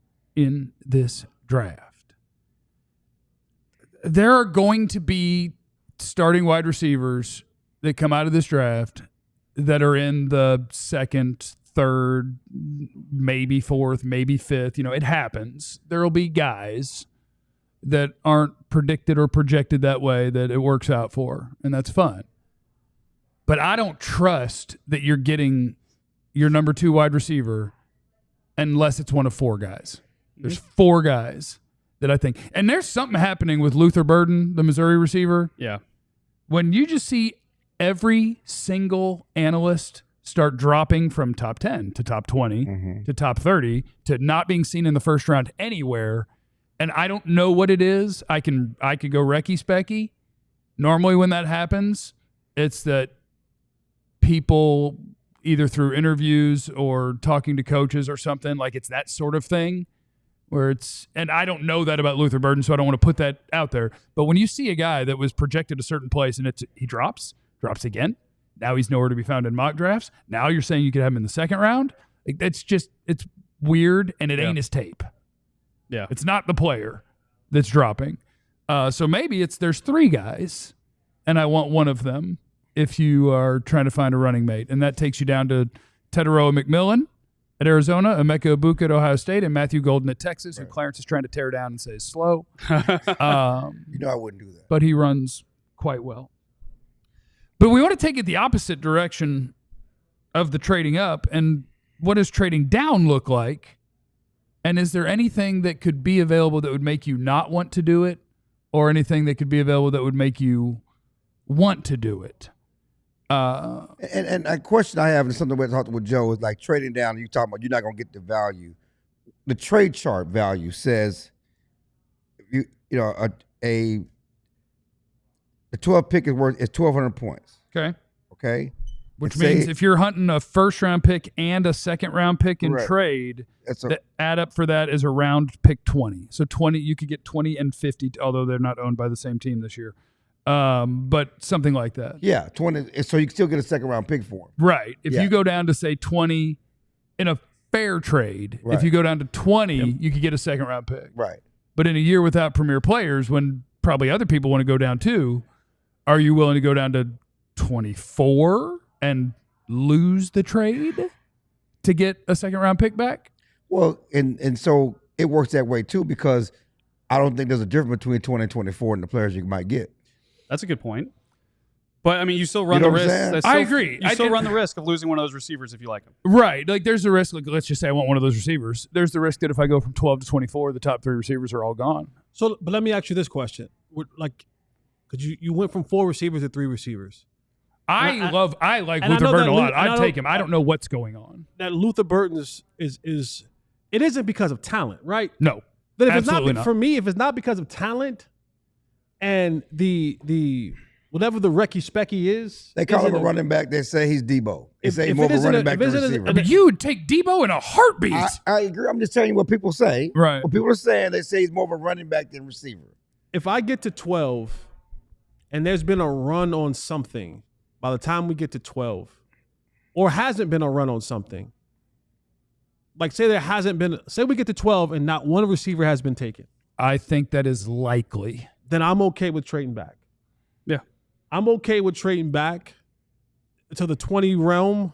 there are going to be starting wide receivers that come out of this draft that are in the second, third, maybe fourth, maybe fifth. It happens. There will be guys that aren't predicted or projected that way that it works out for, and that's fun. But I don't trust that you're getting your number 2 wide receiver unless it's one of 4 guys. There's 4 guys that I think. And there's something happening with Luther Burden, the Missouri receiver. Yeah. When you just see every single analyst start dropping from top 10 to top 20 to top 30 to not being seen in the first round anywhere, and I don't know what it is. I could go Recky Specky. Normally when that happens, it's that people either through interviews or talking to coaches or something, like it's that sort of thing where it's, and I don't know that about Luther Burden, so I don't want to put that out there. But when you see a guy that was projected a certain place and he drops again, now he's nowhere to be found in mock drafts. Now you're saying you could have him in the second round. Like it's weird, and it ain't his tape. Yeah. It's not the player that's dropping. So maybe there's 3 guys, and I want one of them if you are trying to find a running mate. And that takes you down to Tetairoa McMillan at Arizona, Emeka Egbuka at Ohio State, and Matthew Golden at Texas, who Clarence is trying to tear down and say is slow. I wouldn't do that. But he runs quite well. But we want to take it the opposite direction of the trading up. And what does trading down look like? And is there anything that could be available that would make you not want to do it, or anything that could be available that would make you want to do it? And a question I have, and something we talked with Joe, is like trading down. You talking about you're not going to get the value. The trade chart value says, a 12 pick is 1,200 points. Okay. Which means if you're hunting a first-round pick and a second-round pick in trade, the add up for that is around pick 20. So 20, you could get 20 and 50, although they're not owned by the same team this year. But something like that. Yeah, 20. So you can still get a second-round pick for him. Right. If you go down to, say, 20 in a fair trade, if you go down to 20, you could get a second-round pick. Right. But in a year without premier players, when probably other people want to go down too, are you willing to go down to 24 and lose the trade to get a second-round pick back? Well, and so it works that way too, because I don't think there's a difference between 20 and 24 and the players you might get. That's a good point. But, I mean, you still run the risk. I agree. You still run the risk of losing one of those receivers if you like them. Like there's the risk. Like, let's just say I want one of those receivers. There's the risk that if I go from 12 to 24, the top 3 receivers are all gone. So, but let me ask you this question. Like, because you went from 4 receivers to 3 receivers. I like Luther Burden a lot. I'd take him. I don't know what's going on. That Luther Burden is it isn't because of talent, right? No. But if absolutely it's not, for me, if it's not because of talent and the whatever the Recky Specky is, they call him a running back. They say he's Debo. They say he's more of a running back than a receiver. But you would take Debo in a heartbeat. I agree. I'm just telling you what people say. Right. What people are saying, they say he's more of a running back than receiver. If I get to 12 and there's been a run on something by the time we get to 12, or hasn't been a run on something, like say we get to 12 and not one receiver has been taken. I think that is likely. Then I'm okay with trading back. Yeah. I'm okay with trading back to the 20 realm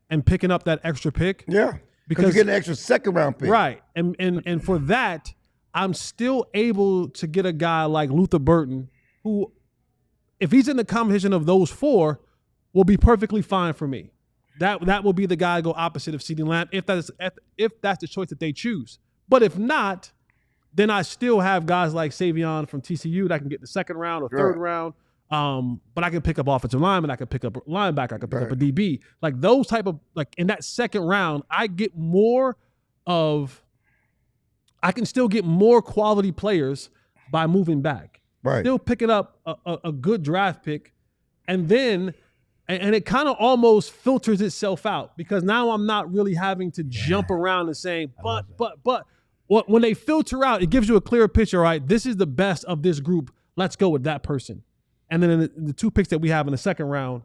and picking up that extra pick. Yeah. Because you get an extra second round pick. Right. And for that, I'm still able to get a guy like Luther Burden, who, if he's in the competition of those 4, will be perfectly fine for me. That will be the guy to go opposite of CeeDee Lamb if that's the choice that they choose. But if not, then I still have guys like Savion from TCU that I can get the second round or third round. But I can pick up offensive lineman, I can pick up linebacker, I can pick up a DB. Like those type of, like in that second round, I can still get more quality players by moving back. Right. Still picking up a good draft pick. And then, and it kind of almost filters itself out, because now I'm not really having to jump around and saying, but. When they filter out, it gives you a clearer picture, right? This is the best of this group. Let's go with that person. And then in the 2 picks that we have in the second round,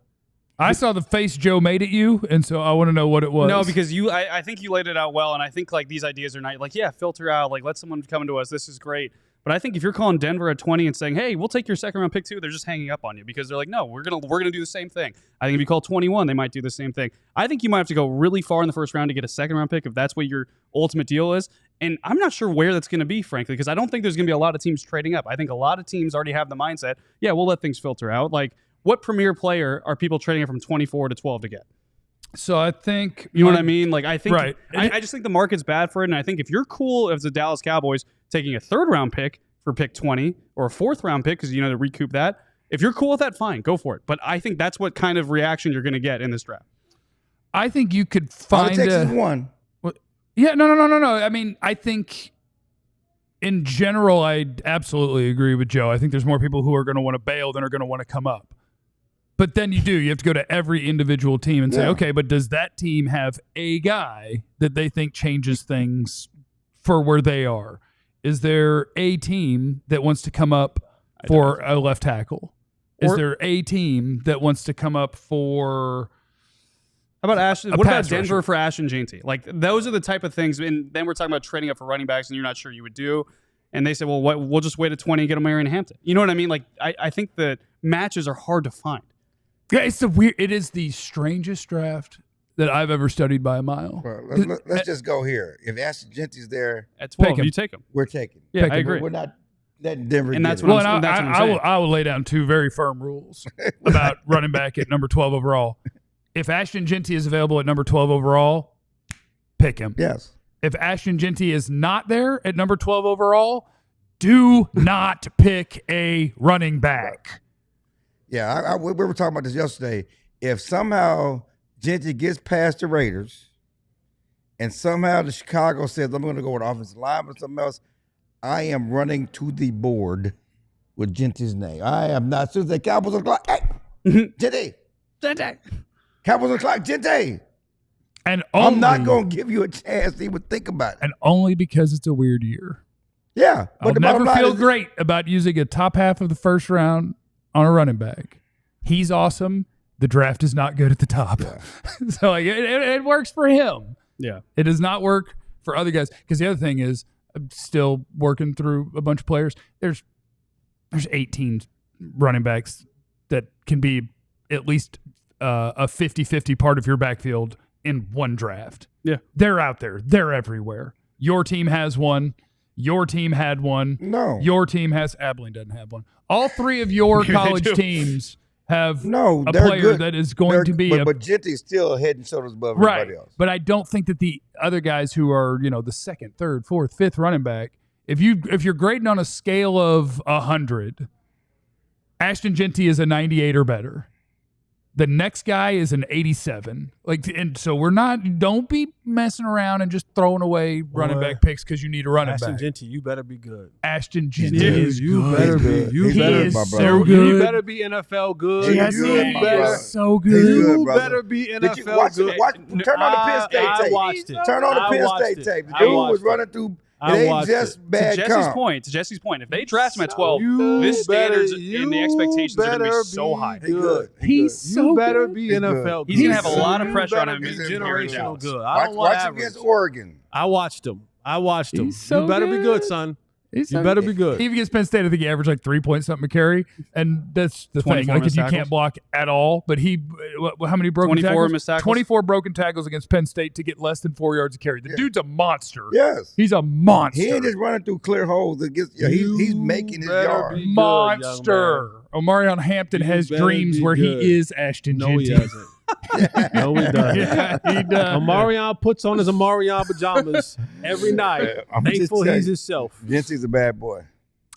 I saw the face Joe made at you, and so I want to know what it was. No, because I think you laid it out well, and I think like these ideas are not like, yeah, filter out, like let someone come to us. This is great. But I think if you're calling Denver at 20 and saying, hey, we'll take your second round pick too, they're just hanging up on you because they're like, no, we're gonna do the same thing. I think if you call 21, they might do the same thing. I think you might have to go really far in the first round to get a second round pick if that's what your ultimate deal is. And I'm not sure where that's going to be, frankly, because I don't think there's going to be a lot of teams trading up. I think a lot of teams already have the mindset, yeah, we'll let things filter out. Like, what premier player are people trading up from 24 to 12 to get? So I think you know what I mean. Like I think, right. I just think the market's bad for it, and I think if you're cool as the Dallas Cowboys taking a third round pick for pick 20 or a fourth round pick because to recoup that, if you're cool with that, fine, go for it. But I think that's what kind of reaction you're going to get in this draft. I think you could find one. Yeah, no. I mean, I think in general, I absolutely agree with Joe. I think there's more people who are going to want to bail than are going to want to come up. But then you have to go to every individual team and say, okay, but does that team have a guy that they think changes things for where they are? Is there a team that wants to come up for a left tackle? Is there a team that wants to come up for... How about Ashton? What about Denver for Ashton Jeanty? Like, those are the type of things. And then we're talking about trading up for running backs, and you're not sure you would do. And they say, well, we'll just wait at 20 and get a Marion Hampton. You know what I mean? Like, I think that matches are hard to find. Yeah, it is the strangest draft that I've ever studied by a mile. Well, let's just go here. If Ashton Jeanty's there at 12, you take him. We're taking. Yeah, I agree. We're not letting Denver. And that's get what it. I will lay down two very firm rules about running back at number 12 overall. If Ashton Jeanty is available at number 12 overall, pick him. Yes. If Ashton Jeanty is not there at number 12 overall, do not pick a running back. Yeah, we were talking about this yesterday. If somehow Jeanty gets past the Raiders and somehow the Chicago says, I'm going to go with offensive line or something else, I am running to the board with Jeanty's name. I am not. As soon as the Cowboys on the clock, hey, Jeanty. Cowboys on the clock, Jeanty. And I'm not going to give you a chance to even think about it. And only because it's a weird year. Yeah. I'll never feel great about using a top half of the first round on a running back. He's awesome. The draft is not good at the top. Yeah. So it works for him. Yeah. It does not work for other guys. Because the other thing is, I'm still working through a bunch of players. There's 18 running backs that can be at least a 50-50 part of your backfield in one draft. Yeah. They're out there. They're everywhere. Your team has one. Your team had one. No. Your team has... Abilene doesn't have one. All three of your college teams have a player good. that is going to be... But Jeanty's still head and shoulders above everybody else. But I don't think that the other guys who are, the second, third, fourth, fifth running back, if you're grading on a scale of 100, Ashton Jeanty is a 98 or better. The next guy is an 87. And so don't be messing around and just throwing away running back picks because you need a running back. Ashton Jeanty, you better be good. Ashton Jeanty is you good. Better be. You he better is be so good. You better be NFL good. Yes, he is so good. You better be NFL good. Turn on the Penn State tape. I watched it. Turn on the Penn State tape. The dude was running through. It ain't just bad to Jesse's point, if they draft him at 12, this standards and the expectations are going to be so high. He's so you better good. be NFL good. He's going to have a lot of pressure on him. Generational good. Watch him against Oregon. I watched him. He's so you better be good, son. You better be good. Even against Penn State, I think he averaged like 3 point something a carry, and that's the thing. Like if you can't block at all, but how many broken 24 missed tackles? 24 broken tackles against Penn State to get less than 4 yards a carry. The dude's a monster. Yes, he's a monster. He ain't just running through clear holes. He's making his yard. Monster. Omarion Hampton has dreams where he is Ashton Jeanty. No, he doesn't. No, he doesn't. Yeah, he does. Omarion puts on his Omarion pajamas every night. Thankful he's himself. Jeanty's a bad boy.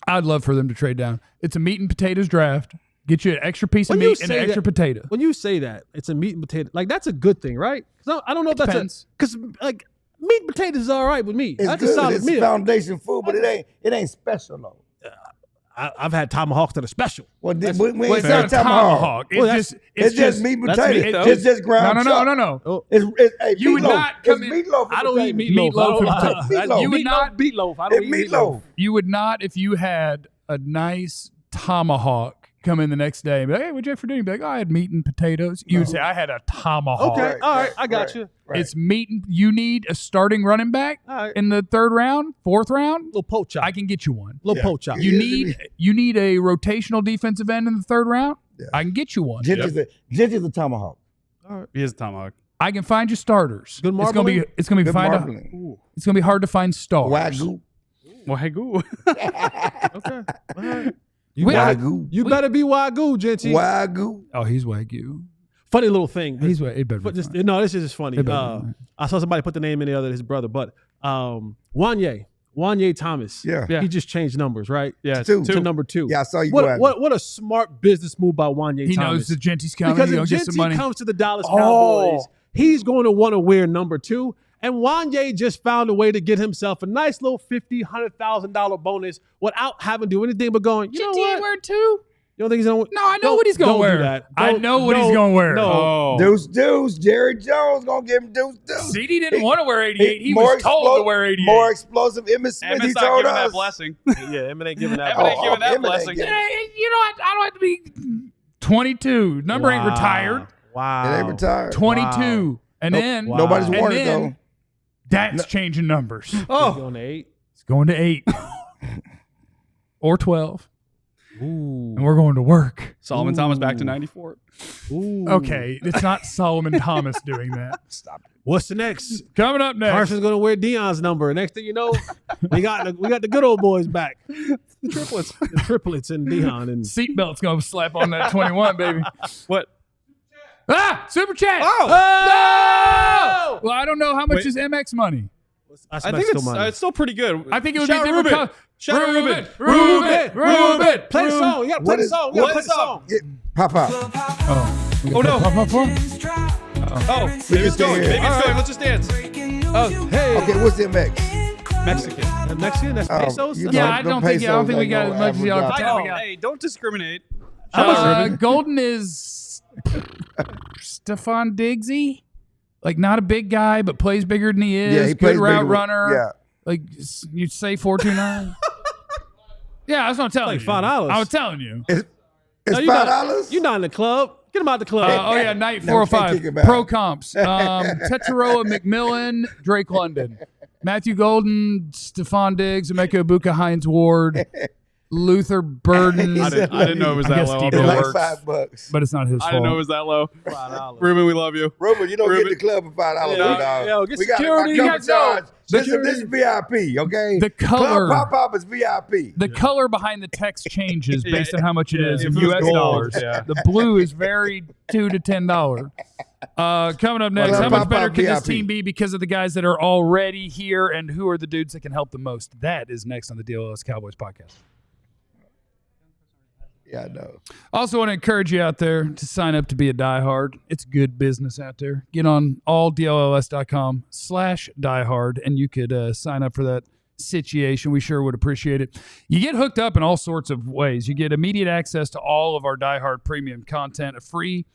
I'd love for them to trade down. It's a meat and potatoes draft. Get you an extra piece of meat and an extra potato. When you say that, it's a meat and potato. Like, that's a good thing, right? I don't know if that's because like meat and potatoes is all right with me. It's that's good. a solid It's meal. Foundation food, but it ain't special though. I've had tomahawks that are special. Well, we ain't it's not a tomahawk. It's just meat and that's potato. meat, though. It's just ground. No. Oh. It's You would not come in. meatloaf. I don't eat meatloaf. Meatloaf. You would not meatloaf. I don't eat meatloaf. You would not if you had a nice tomahawk come in the next day and be like, hey, what'd you have for dinner? You'd be like, oh, I had meat and potatoes. You would say, I had a tomahawk. Okay, Right, all right, right, I got right. you. Right. It's meat. And you need a starting running back All right, in the 3rd round, 4th round. little poke chop. I can get you one. Little Yeah. poke chop. You Yeah. need a rotational defensive end in the 3rd round. Yeah. I can get you one. Genty's a tomahawk. He is a tomahawk. I can find you starters. Good It's gonna be marbling? it's gonna be Good find marbling. it's gonna be hard to find stars. Wagyu. Wagyu. Okay, all right. Wagyu. You better be Wagyu, Jeanty. Wagyu. Oh, he's Wagyu. Funny little thing. He's it better. But Be this, fine. no, this is just funny. It better be. I saw somebody put the name in the other his brother, but Wanye Thomas. Yeah. Yeah. He just changed numbers, right? Yeah, Two. To number 2. Yeah, I saw you go at What a smart business move by Wanye He Thomas. knows the Genty's coming. Because He's if gonna get some Jeanty money. comes to the Dallas Cowboys, he's going to want to wear number 2. And Wanye just found a way to get himself a nice little $50,000, $100,000 bonus without having to do anything but going, you know what? wear 2? You don't think he's going to No, I know what he's gonna don't wear. do that. I Don't- know what he's no, gonna wear. No. Deuce. Jerry Jones gonna give him deuce. CeeDee didn't want to wear 88. He More was told to explo- wear 88. More explosive Emmitt Smith. Emmett's He not told giving that us. blessing. Yeah, Emmitt ain't giving that. Emmitt ain't ball. giving that Emmitt ain't blessing. giving- You know what? I don't have to be 22. Number ain't retired. Wow. It ain't retired. 22. And then Nobody's Wow. worn it then- though. that's changing numbers. Oh. Going to 8. It's going to 8 or 12. Ooh. And we're going to work. Solomon Thomas back to 94. Ooh. Okay, it's not Solomon Thomas doing that. Stop it. What's the next? Coming up next. Carson's gonna wear Dion's number. Next thing you know, we got the good old boys back. The triplets. The triplets and Dion and Seatbelt's going to slap on that 21, baby. What? Ah, super chat. Oh! No! Well, I don't know how much Wait. is MX money. that's I think Mexico it's still pretty good. I think it would Shout be Ruben. different. Shout out Ruben. Ruben, play the song. You gotta play What the is- song. You gotta play what the song. Yeah, pop out. Oh, no. Oh, Maybe it's going. Maybe it's All right. going. Let's just dance. Oh, hey, Okay, what's the MX? Mexican. that Mexican. That's pesos. you That's Yeah, know, I them don't think pesos we ain't got no as much as the other average time. Oh, we got. hey, don't discriminate. Golden is Stephon Diggsy. Like, not a big guy, but plays bigger than he is. Yeah, he Good plays route bigger. runner. Yeah. Like, you'd say 429. Yeah, that's what I'm telling Like you. $5. I was telling you. It's No, $5. you're not- You're not in the club. Get him out the club. Oh, yeah, night No, we can't 405. kick it back. Pro comps. Tetairoa McMillan, Drake London. Matthew Golden, Stephon Diggs, Emeka Ibuka, Hines Ward, Luther Burden. I didn't know it was I that guess low. Steve It's It like works. $5. But it's not his I fault. didn't know it was that low. $5. Ruben, we love you. Ruben, you don't Ruben. get the club for $5, Yeah, dog. yo, get we got security, my you cover got- no, charge. This security. is VIP, okay? The color- Club pop-up is VIP. The color behind the text changes Yeah, based on how much it is if in it was U.S. gold, dollars. yeah. The blue is very $2 to $10. Coming up next, Well, how much pop better out can this VIP. team be because of the guys that are already here, and who are the dudes that can help the most? That is next on the DLLS Cowboys podcast. Yeah, I know. Also want to encourage you out there to sign up to be a diehard. It's good business out there. Get on alldlls.com/diehard, and you could sign up for that situation. We sure would appreciate it. You get hooked up in all sorts of ways. You get immediate access to all of our diehard premium content, a free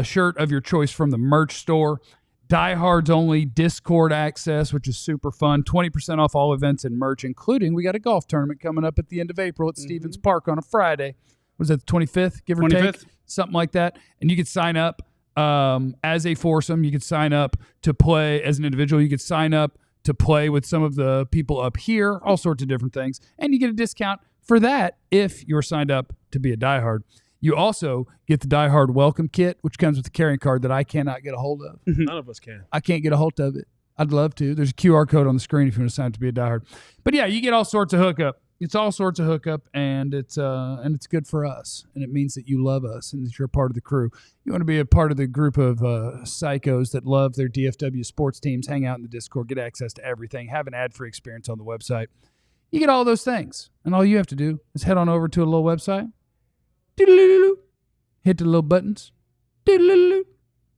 shirt of your choice from the merch store, diehards only Discord access, which is super fun, 20% off all events and merch, including we got a golf tournament coming up at the end of April at Stevens Park on a Friday. Was that the 25th, give or 25th? take? Something like that. And you could sign up as a foursome. You could sign up to play as an individual. You could sign up to play with some of the people up here, all sorts of different things. And you get a discount for that if you're signed up to be a diehard. You also get the diehard welcome kit, which comes with a carrying card that I cannot get a hold of. None of us can. I can't get a hold of it. I'd love to. There's a QR code on the screen if you want to sign up to be a diehard. But yeah, you get all sorts of hookup. It's all sorts of hookup, and it's good for us, and it means that you love us and that you're a part of the crew. You want to be a part of the group of psychos that love their DFW sports teams, hang out in the Discord, get access to everything, have an ad-free experience on the website. You get all those things, and all you have to do is head on over to a little website, doodle-doo-doo-doo, hit the little buttons, doodle-doo-doo-doo,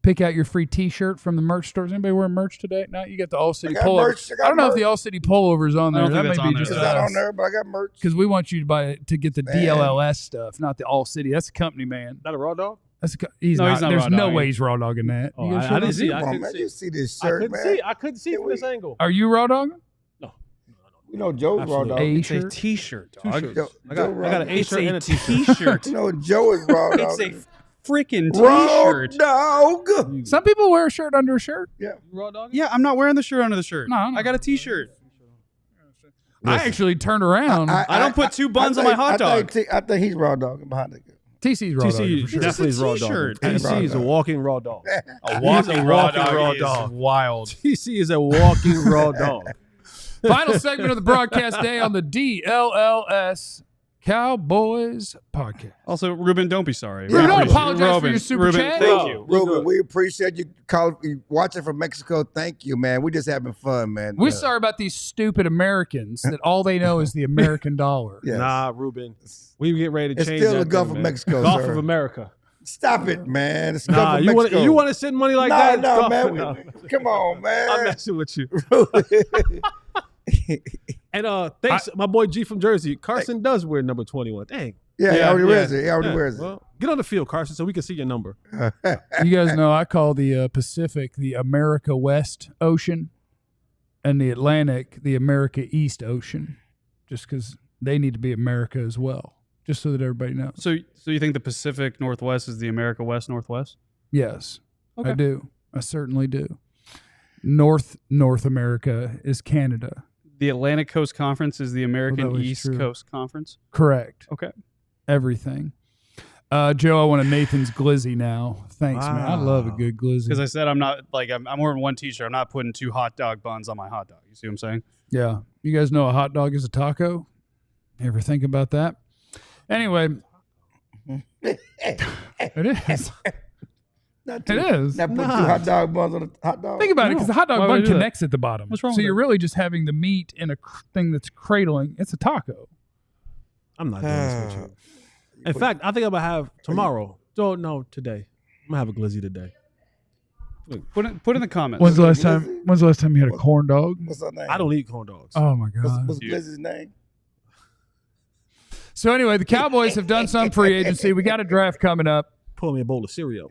pick out your free T-shirt from the merch stores. Anybody wearing merch today? No, you got the All City I got pullover. merch. I got I don't know if merch. the All City pullover is on I there. don't That think may that's be on just there. It's not on there, but I got merch. because we want you to buy to get the Man. DLLS stuff, not the All City. That's a company, man. Not a raw dog. That's he's No, not. he's not There's raw no dogging. way he's raw dogging that. Oh, You got I shirt didn't on? see. I Come on, couldn't man. see. You see this I shirt, couldn't man. see. I couldn't see from this angle. Are you raw dogging? No. You know Joe's raw Absolutely. dog. A It's a shirt. T-shirt, Two dog. shirts. Joe, I got an A It's shirt and a a T-shirt. T-shirt. You know Joe is raw dog. It's a freaking raw T-shirt. dog. Some people wear a shirt under a shirt. Raw dog? Yeah, I'm not wearing the shirt under the shirt. No. I got a T-shirt. I actually turned around. I don't put two buns on my hot dog. I think he's raw dog behind the TC's raw dog TC for sure. definitely is raw dog. T-shirt. TC is a walking raw dog. A walking raw raw dog dog. is wild. TC is a walking raw dog. Final segment of the broadcast day on the DLLS Cowboys podcast. Also, Ruben, don't be sorry. Ruben, don't apologize for your super Ruben, chat. Thank you. Ruben, we appreciate you watching from Mexico. Thank you, man. We're just having fun, man. We're sorry about these stupid Americans that all they know is the American dollar. Yes. Nah, Ruben. We get ready to It's change still that the Gulf thing, of man. Mexico, Gulf sir. of America. Stop it, man. It's Nah, Gulf of you Mexico. want to send money like that? No, Gulf- man. No. Come on, man. I'm messing with you. And thanks, my boy G from Jersey. Carson does wear number 21. Dang. Yeah, he already wears it. He already Yeah, wears it. well, get on the field, Carson, so we can see your number. You guys know I call the Pacific the America West Ocean and the Atlantic the America East Ocean, just because they need to be America as well, just so that everybody knows. So you think the Pacific Northwest is the America West Northwest? Yes, Okay. I do. I certainly do. North America is Canada. The Atlantic Coast Conference is the American that was East true. Coast Conference? Correct. Okay. Everything. Joe, I want a Nathan's Glizzy now. Thanks, man. I love a good Glizzy. Because I said I'm not, like, I'm wearing one T-shirt. I'm not putting two hot dog buns on my hot dog. You see what I'm saying? Yeah. You guys know a hot dog is a taco? You ever think about that? Anyway. It is. Not It is. Not put two hot dog buns on a hot dog. Think about it, because the hot dog Why would I bun do that? connects at the bottom. What's wrong so with you're that? really just having the meat in a thing that's cradling. It's a taco. I'm not doing this with you. In fact, I think I'm going to have tomorrow. No, today. I'm going to have a glizzy today. Put in the comments. When's the last time you had a corn dog? What's her name? I don't eat corn dogs. Oh my god. What's Blizz's name? So anyway, the Cowboys have done some free agency. We got a draft coming up. Pull me a bowl of cereal.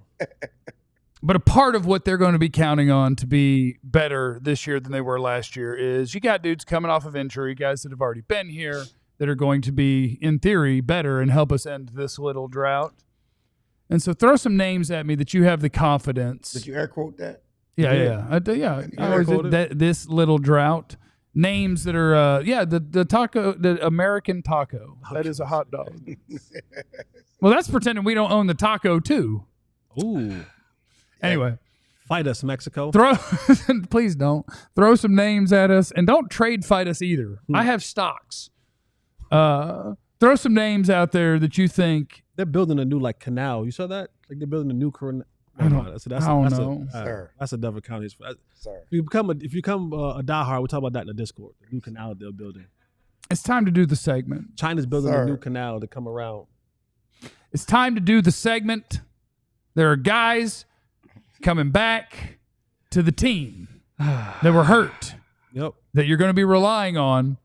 But a part of what they're going to be counting on to be better this year than they were last year is you got dudes coming off of injury, guys that have already been here that are going to be, in theory, better and help us end this little drought. And so throw some names at me that you have the confidence. Did you air quote that? Yeah. I always did that, this little drought. Names that are, the taco, the American taco. That is a hot dog. Well, that's pretending we don't own the taco, too. Ooh. Anyway. Fight us, Mexico. Please don't. Throw some names at us, and don't trade fight us either. I have stocks. Throw some names out there that you think. They're building a new canal. You saw that? Like they're building a new canal. I don't know. That's a Devil County. Sorry. If you become a diehard, we'll talk about that in the Discord. The new canal they're building. It's time to do the segment. China's building Sir. a new canal to come around. It's time to do the segment. There are guys coming back to the team that were hurt, Yep. that you're going to be relying on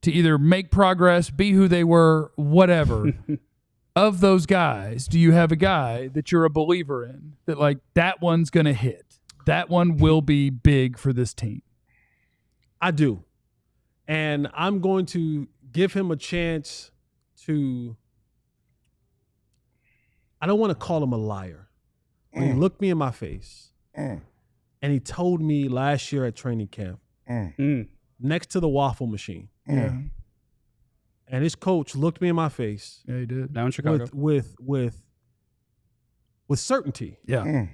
to either make progress, be who they were, whatever. Of those guys, do you have a guy that you're a believer in that, like, that one's going to hit? That one will be big for this team. I do. And I'm going to give him a chance to, I don't want to call him a liar. When he looked me in my face and he told me last year at training camp, next to the waffle machine, Yeah. and his coach looked me in my face Yeah, he did. Down in Chicago. with certainty. Yeah.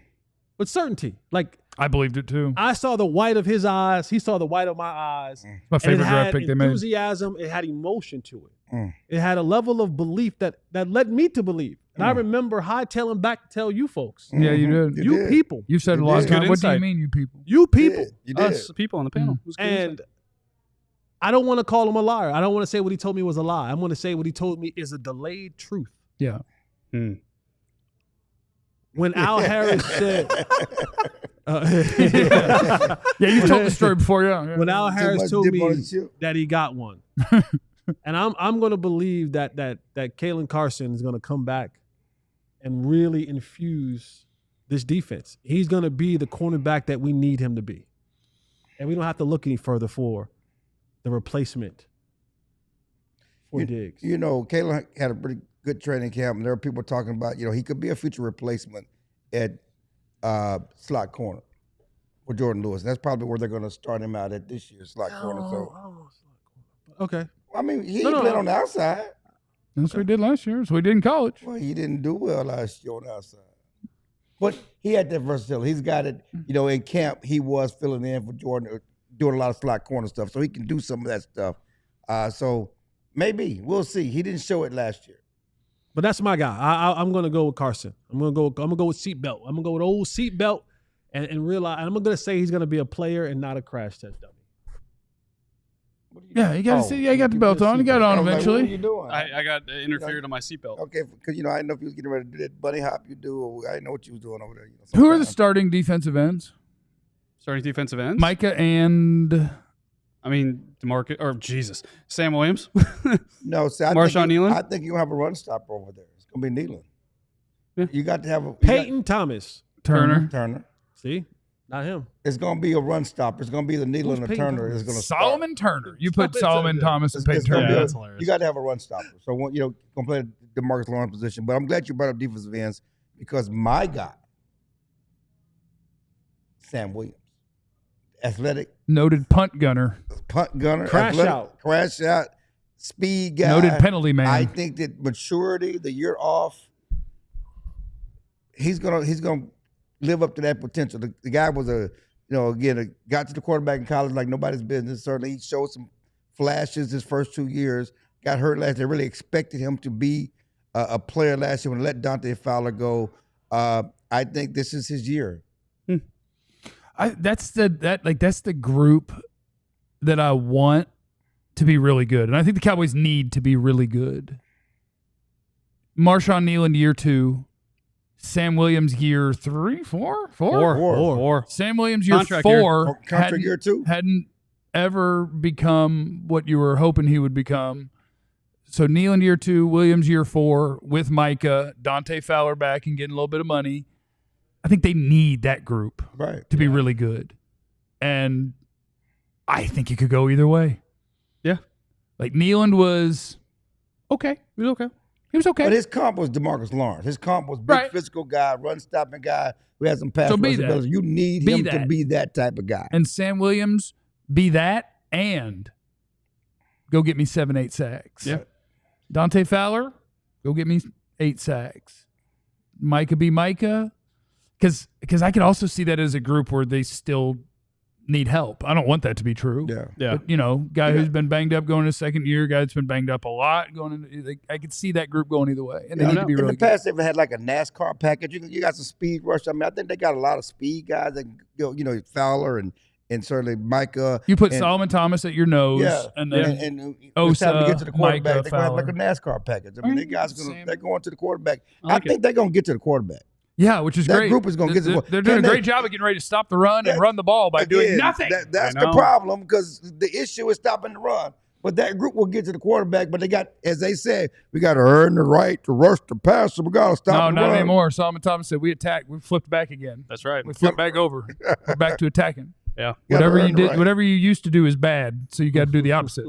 With certainty. Like, I believed it too. I saw the white of his eyes. He saw the white of my eyes. My And favorite it draft had pick they made. enthusiasm. It had emotion to it. It had a level of belief that led me to believe. And I remember hightailing back to tell you folks. Yeah, you did. You You did. people. You've said it a You lot of did. times. Good What do you insight. mean, you people? You people. You did. Us people on the panel. It was good And insight. I don't want to call him a liar. I don't want to say what he told me was a lie. I'm going to say what he told me is a delayed truth. Yeah. When Al Harris said, Yeah, you've told the story before, yeah. when Al Too Harris much told dip me on the chip. that he got one, and I'm going to believe that Kalen Carson is going to come back and really infuse this defense. He's going to be the cornerback that we need him to be, and we don't have to look any further for the replacement for Diggs. You know, Kalen had a pretty good training camp, and there are people talking about, he could be a future replacement at slot corner for Jordan Lewis. That's probably where they're going to start him out at this year's slot corner. So, Okay. I mean, he played on the outside. That's what he did last year. That's what he did in college. Well, he didn't do well last year on the outside. But he had that versatility. He's got it, in camp, he was filling in for Jordan, doing a lot of slot corner stuff. So he can do some of that stuff. So maybe. We'll see. He didn't show it last year. But that's my guy. I'm going to go with Carson. I'm going to go with Seatbelt. I'm going to go with old Seatbelt and realize, and I'm going to say he's going to be a player and not a crash test dummy. Yeah, you got to see. Yeah, you got the belt on. You got it on eventually. What are you doing? I got interfered on my seatbelt. Okay, because, I didn't know if you was getting ready to do that bunny hop you do, or I didn't know what you was doing over there. Who are the starting defensive ends? Starting defensive ends? Micah and... I mean, Sam Williams? No, see, Marshawn Nealon? I think you'll have a run stopper over there. It's going to be Nealon. Yeah. You got to have a... Peyton Thomas. Turner. See? Not him. It's going to be a run stopper. It's going to be the Nealon or Peyton Turner. Thomas? Is going to Solomon Turner. You put Solomon Solomon Turner. Thomas and Peyton It's gonna Turner. be that's hilarious. You got to have a run stopper. So, going to play the DeMarcus Lawrence position. But I'm glad you brought up defensive ends because my guy, Sam Williams, athletic, Noted punt gunner. Crash out, speed guy. Noted penalty man. I think that maturity, the year off, he's gonna live up to that potential. The guy was got to the quarterback in college like nobody's business. Certainly, he showed some flashes his first 2 years. Got hurt last. They really expected him to be a player last year. When they let Dante Fowler go, I think this is his year. That's the group that I want to be really good, and I think the Cowboys need to be really good. Marshawn Nealon year 2, Sam Williams year 3, 4. Sam Williams year Contract 4 Contract year 2 hadn't ever become what you were hoping he would become. So Nealon year 2, Williams year 4 with Micah, Dante Fowler back and getting a little bit of money. I think they need that group to be really good. And I think it could go either way. Yeah. Like Nealon was okay. He was okay. He was okay. But his comp was DeMarcus Lawrence. His comp was big physical guy, run stopping guy who has some pass rush ability. You need him to be that type of guy. And Sam Williams be that and go get me 7-8 sacks. Yeah. Dante Fowler, go get me 8 sacks. Micah be Micah. Because I could also see that as a group where they still need help. I don't want that to be true. Yeah. But, guy who's been banged up going into second year, guy that's been banged up a lot going into, I could see that group going either way. And they need to be really in the past, they've had like a NASCAR package. You got some speed rush. I mean, I think they got a lot of speed guys that Fowler and certainly Micah. You put Solomon Thomas at your nose, and then and Osa, time to get to the quarterback, Micah, they're gonna have like a NASCAR package. I mean, they're going to the quarterback. I think they're gonna get to the quarterback. Yeah, which is that great. That group is going to get the ball. They're doing a great job of getting ready to stop the run and run the ball by doing nothing. That's the problem because the issue is stopping the run. But that group will get to the quarterback. But they got, as they said, we got to earn the right to rush the passer. We got to stop the run. No, not anymore. Solomon Thomas said we attacked. We flipped back again. That's right. We flipped back over. We're back to attacking. Yeah. Whatever you did, whatever you used to do is bad. So you got to do the opposite.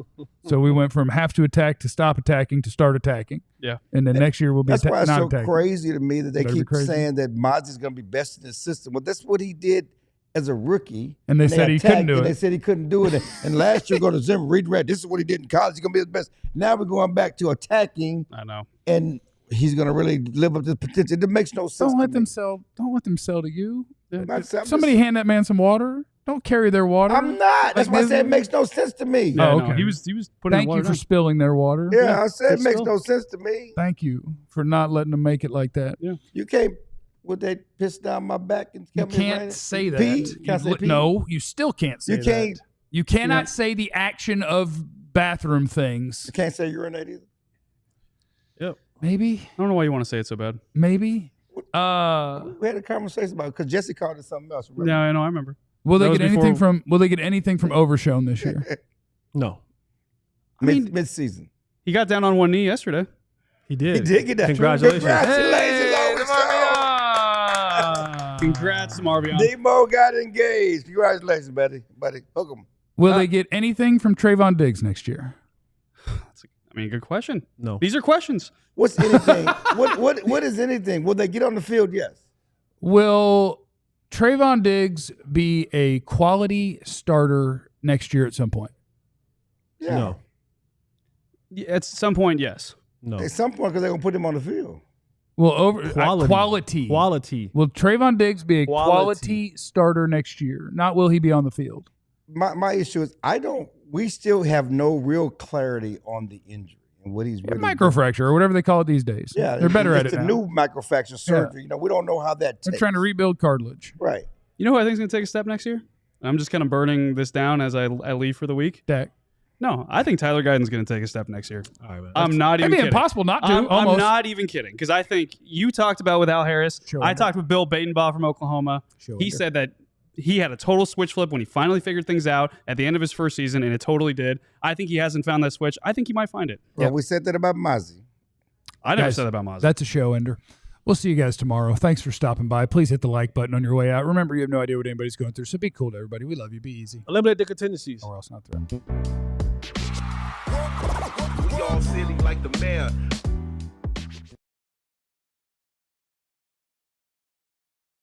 So we went from have to attack to stop attacking to start attacking. Yeah. And then next year we'll be That's why it's not so attacking. crazy to me that they keep saying that Mozzie's going to be best in the system. Well, that's what he did as a rookie. And they said he couldn't do it. They said he couldn't do it. And last year, go to Zimmer, read. This is what he did in college. He's going to be the best. Now we're going back to attacking. I know. And he's going to really live up to the potential. It makes no sense. Don't let them sell to you. Somebody hand that man some water. Don't carry their water. I'm not. That's why I said it makes no sense to me. Yeah, okay. No, he was putting Thank you for spilling their water. Yeah, I said it makes no sense to me. Thank you for not letting them make it like that. Yeah. You can't. Would they piss down my back and you tell me can't say that. Can I say pee? No, you still can't say you can't. that. You cannot say the action of bathroom things. You can't say urinate either. Yep. Maybe. I don't know why you want to say it so bad. Maybe. We had a conversation about it because Jesse called it something else. Remember? Yeah, I know. I remember. Will they get anything from Overshown this year? No. Mid-season. He got down on one knee yesterday. He did. He did get that. Congratulations. Congrats to Marvion. D-Mo got engaged. Congratulations, buddy. Hook him. Will they get anything from Trayvon Diggs next year? Good question. No. These are questions. What's anything? what is anything? Will they get on the field? Yes. Will Trayvon Diggs be a quality starter next year at some point? Yeah. No. At some point, yes. No. At some point, because they're gonna put him on the field. Well, Quality. Quality. Will Trayvon Diggs be a quality starter next year? Not will he be on the field? My issue is we still have no real clarity on the injury and what he's really microfracture or whatever they call it these days. Yeah, they're better at it It's a now. new microfracture surgery. We don't know how that They're takes. trying to rebuild cartilage. Right. You know who I think is going to take a step next year? I'm just kind of burning this down as I leave for the week. Dak. No, I think Tyler Guyton's going to take a step next year. All right, man. I'm not even kidding. Impossible not to. I'm almost. not even kidding because I think you talked about with Al Harris. I talked with Bill Badenbaugh from Oklahoma. He said that he had a total switch flip when he finally figured things out at the end of his first season, and it totally did. I think he hasn't found that switch. I think he might find it. Well, we said that about Mozzie. I never said that about Mozzie. That's a show ender. We'll see you guys tomorrow. Thanks for stopping by. Please hit the like button on your way out. Remember, you have no idea what anybody's going through, so be cool to everybody. We love you. Be easy. Eliminate the contingencies. Or else not threatened. We all silly like the mayor.